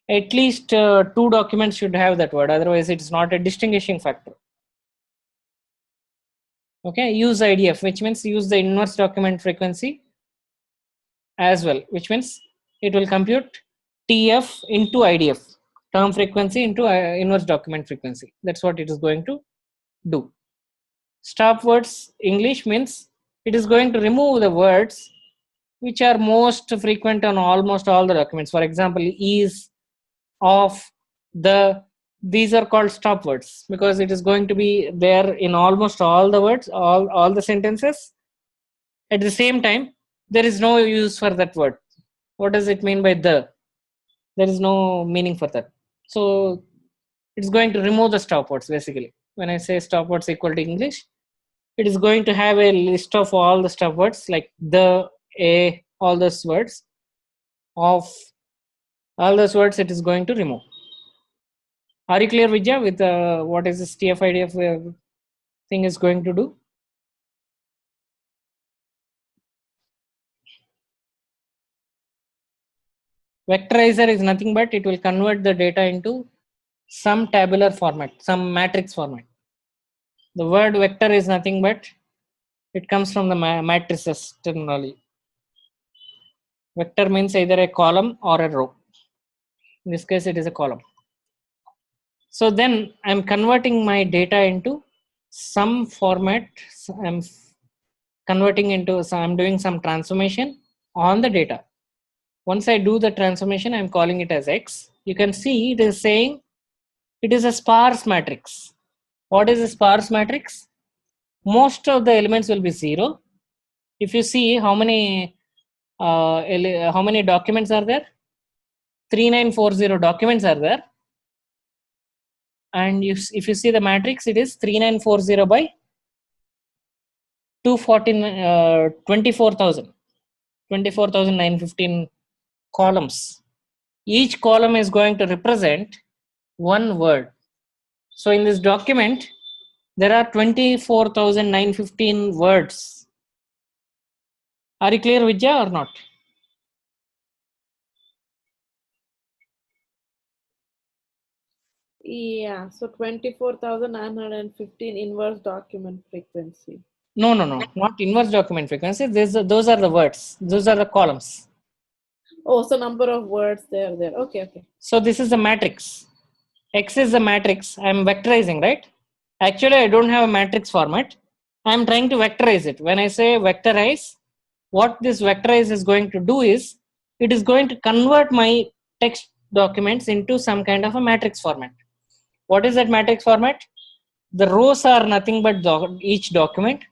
At least 2 documents should have that word, otherwise it's not a distinguishing factor. Okay, use IDF, which means use the inverse document frequency as well, which means it will compute TF into IDF, term frequency into inverse document frequency. That's what it is going to do. Stop words English means it is going to remove the words which are most frequent on almost all the documents. For example, is, of, the, these are called stop words because it is going to be there in almost all the words, all the sentences. At the same time, there is no use for that word. What does it mean by the? There is no meaning for that. So it's going to remove the stop words basically. When I say stop words equal to English, it is going to have a list of all the stop words like the, a, all those words, of, all those words it is going to remove. Are you clear, Vijay, with what is this TF-IDF thing is going to do? Vectorizer is nothing but it will convert the data into some tabular format, some matrix format. The word vector is nothing but it comes from the matrices terminology. Vector means either a column or a row. In this case, it is a column. So then I'm converting my data into some format. I'm converting into, so I'm doing some transformation on the data. Once I do the transformation, I'm calling it as X. You can see it is saying it is a sparse matrix. What is a sparse matrix? Most of the elements will be 0. If you see how many documents are there, 3940 documents are there, and if you see the matrix, it is 3940 by 24,915 columns. Each column is going to represent one word. So in this document, there are 24,915 words. Are you clear, Vijay, or not? Yeah, so 24,915 inverse document frequency. No, not inverse document frequency. Those are the words. Those are the columns. Oh, so number of words there. Okay. So this is the matrix. X is the matrix. I'm vectorizing, right? Actually, I don't have a matrix format. I'm trying to vectorize it. When I say vectorize, what this vectorize is going to do is, it is going to convert my text documents into some kind of a matrix format. What is that matrix format? The rows are nothing but each document.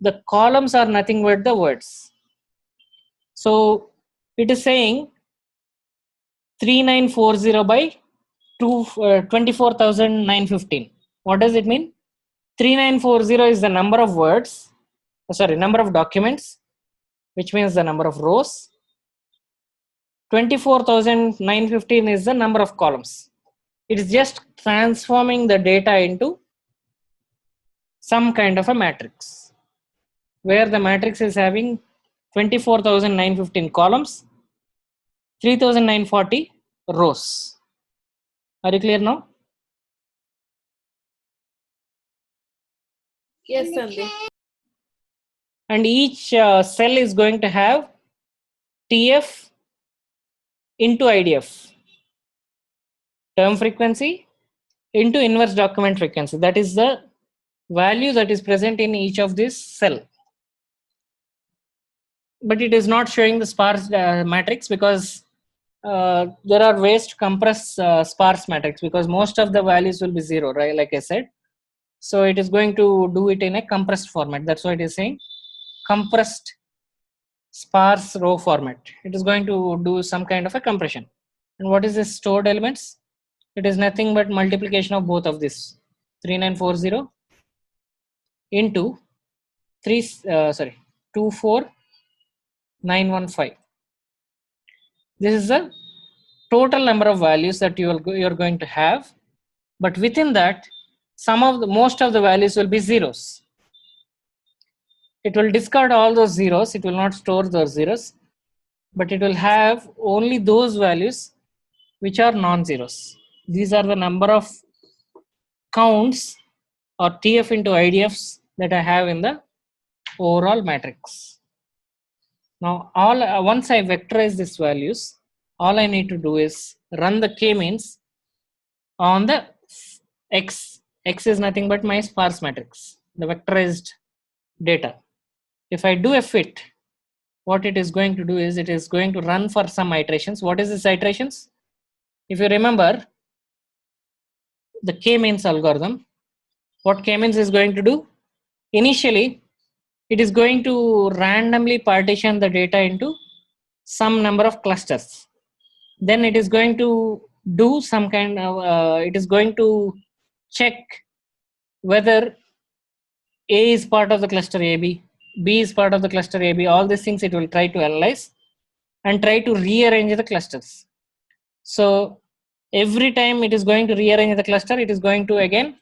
The columns are nothing but the words. So it is saying 3940 by 24,915. What does it mean? 3940 is the number of words, number of documents, which means the number of rows. 24,915 is the number of columns. It is just transforming the data into some kind of a matrix, where the matrix is having 24,915 columns, 3,940 rows. Are you clear now? Yes, Sandeep. And each cell is going to have TF into IDF, term frequency into inverse document frequency. That is the value that is present in each of this cell. But it is not showing the sparse matrix because there are ways to compress sparse matrix, because most of the values will be zero, right? Like I said. So it is going to do it in a compressed format. That's why it is saying compressed sparse row format. It is going to do some kind of a compression. And what is this stored elements? It is nothing but multiplication of both of this 3940 into 24915. This is the total number of values that you are going to have, but within that, most of the values will be zeros. It will discard all those zeros. It will not store those zeros, but it will have only those values which are non-zeros. These are the number of counts or TF into IDFs that I have in the overall matrix. Now, once I vectorize these values, all I need to do is run the k-means on the x. X is nothing but my sparse matrix, the vectorized data. If I do a fit, what it is going to do is it is going to run for some iterations. What is this iterations? If you remember the k-means algorithm, what k-means is going to do? Initially, it is going to randomly partition the data into some number of clusters. Then it is going to do some kind of, it is going to check whether A is part of the cluster AB, B is part of the cluster AB, all these things it will try to analyze and try to rearrange the clusters. So every time it is going to rearrange the cluster, it is going to again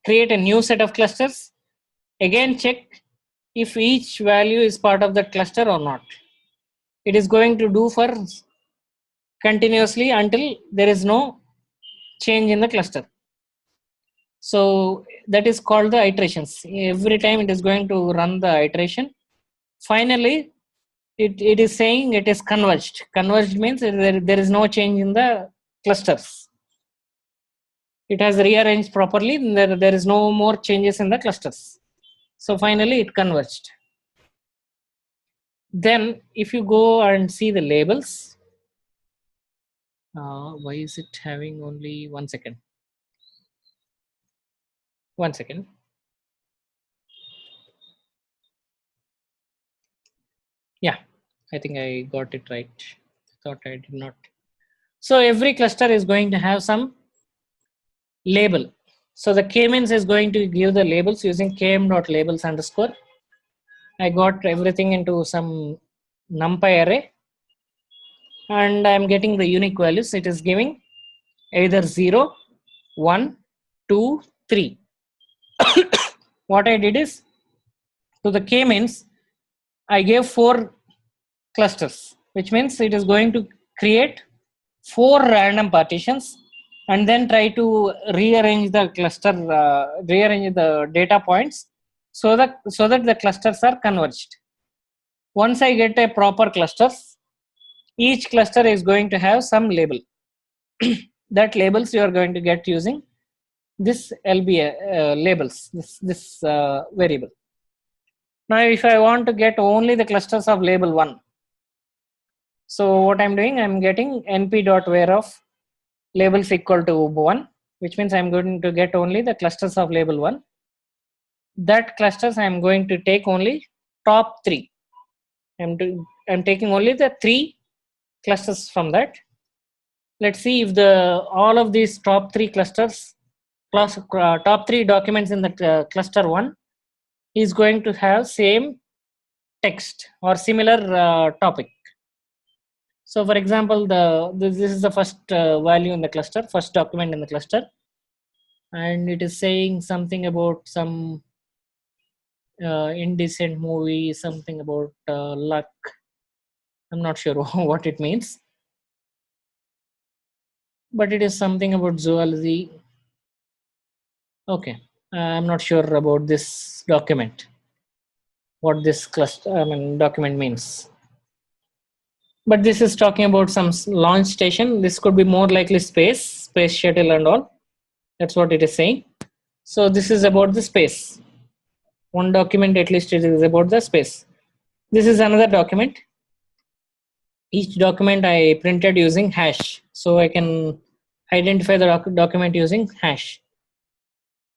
create a new set of clusters, again check if each value is part of that cluster or not. It is going to do for continuously until there is no change in the cluster. So that is called the iterations. Every time it is going to run the iteration. Finally, it is saying it is converged. Converged means there is no change in the clusters. It has rearranged properly. There is no more changes in the clusters. So finally it converged. Then if you go and see the labels, why is it having only 1 second? 1 second. Yeah, I think I got it right. Thought I did not. So every cluster is going to have some label. So the k-means is going to give the labels using km.labels underscore. I got everything into some numpy array and I'm getting the unique values. It is giving either 0, 1, 2, 3. What I did is to the k-means I gave 4 clusters, which means it is going to create 4 random partitions and then try to rearrange the cluster, rearrange the data points so that the clusters are converged. Once I get a proper clusters, each cluster is going to have some label. That labels you are going to get using this LB labels, this variable. Now, if I want to get only the clusters of label 1, so what I'm doing, I'm getting np.where of labels equal to 1, which means I'm going to get only the clusters of label 1. That clusters I'm going to take only top 3. I'm taking only the 3 clusters from that. Let's see if all of these top 3 clusters plus top 3 documents in the cluster 1 is going to have same text or similar topic. So for example, this is the first value in the cluster, first document in the cluster, and it is saying something about some indecent movie, something about luck. I'm not sure what it means, but it is something about zoology. Okay, I'm not sure about this document, what this document means. But this is talking about some launch station. This could be more likely space shuttle and all. That's what it is saying. So this is about the space. One document at least it is about the space. This is another document. Each document I printed using hash. So I can identify the document using hash.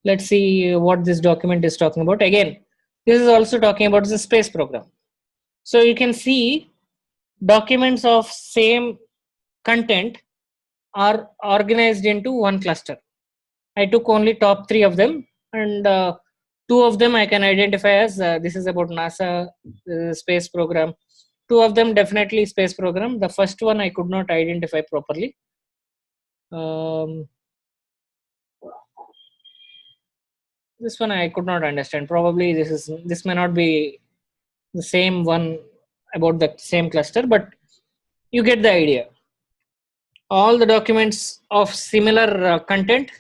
Let's see what this document is talking about. Again, this is also talking about the space program. So you can see documents of same content are organized into one cluster. I took only top 3 of them, and 2 of them I can identify as this is about NASA space program. 2 of them definitely space program. The first one I could not identify properly. This one I could not understand. Probably this may not be the same one about the same cluster, but you get the idea. All the documents of similar content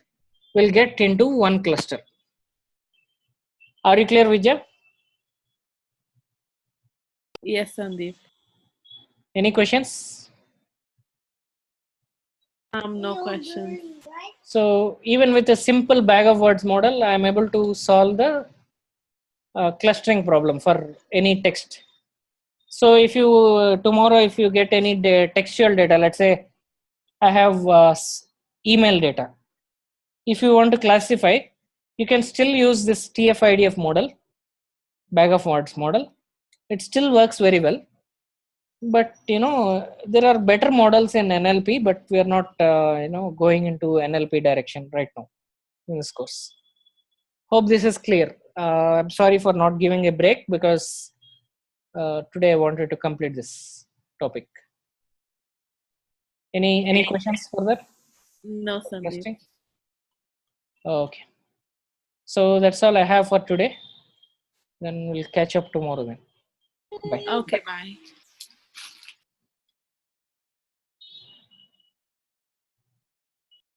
will get into one cluster. Are you clear, Vijay? Yes, Sandeep. Any questions? No questions. So even with a simple bag of words model, I am able to solve the clustering problem for any text. So if you tomorrow, if you get any textual data, let's say I have email data. If you want to classify, you can still use this TF-IDF model, bag of words model. It still works very well. But there are better models in NLP, but we are not going into NLP direction right now in this course. Hope this is clear. I'm sorry for not giving a break because today I wanted to complete this topic. Any questions for that? No, Sandeep. Okay. So that's all I have for today. Then we'll catch up tomorrow then. Bye. Okay, bye.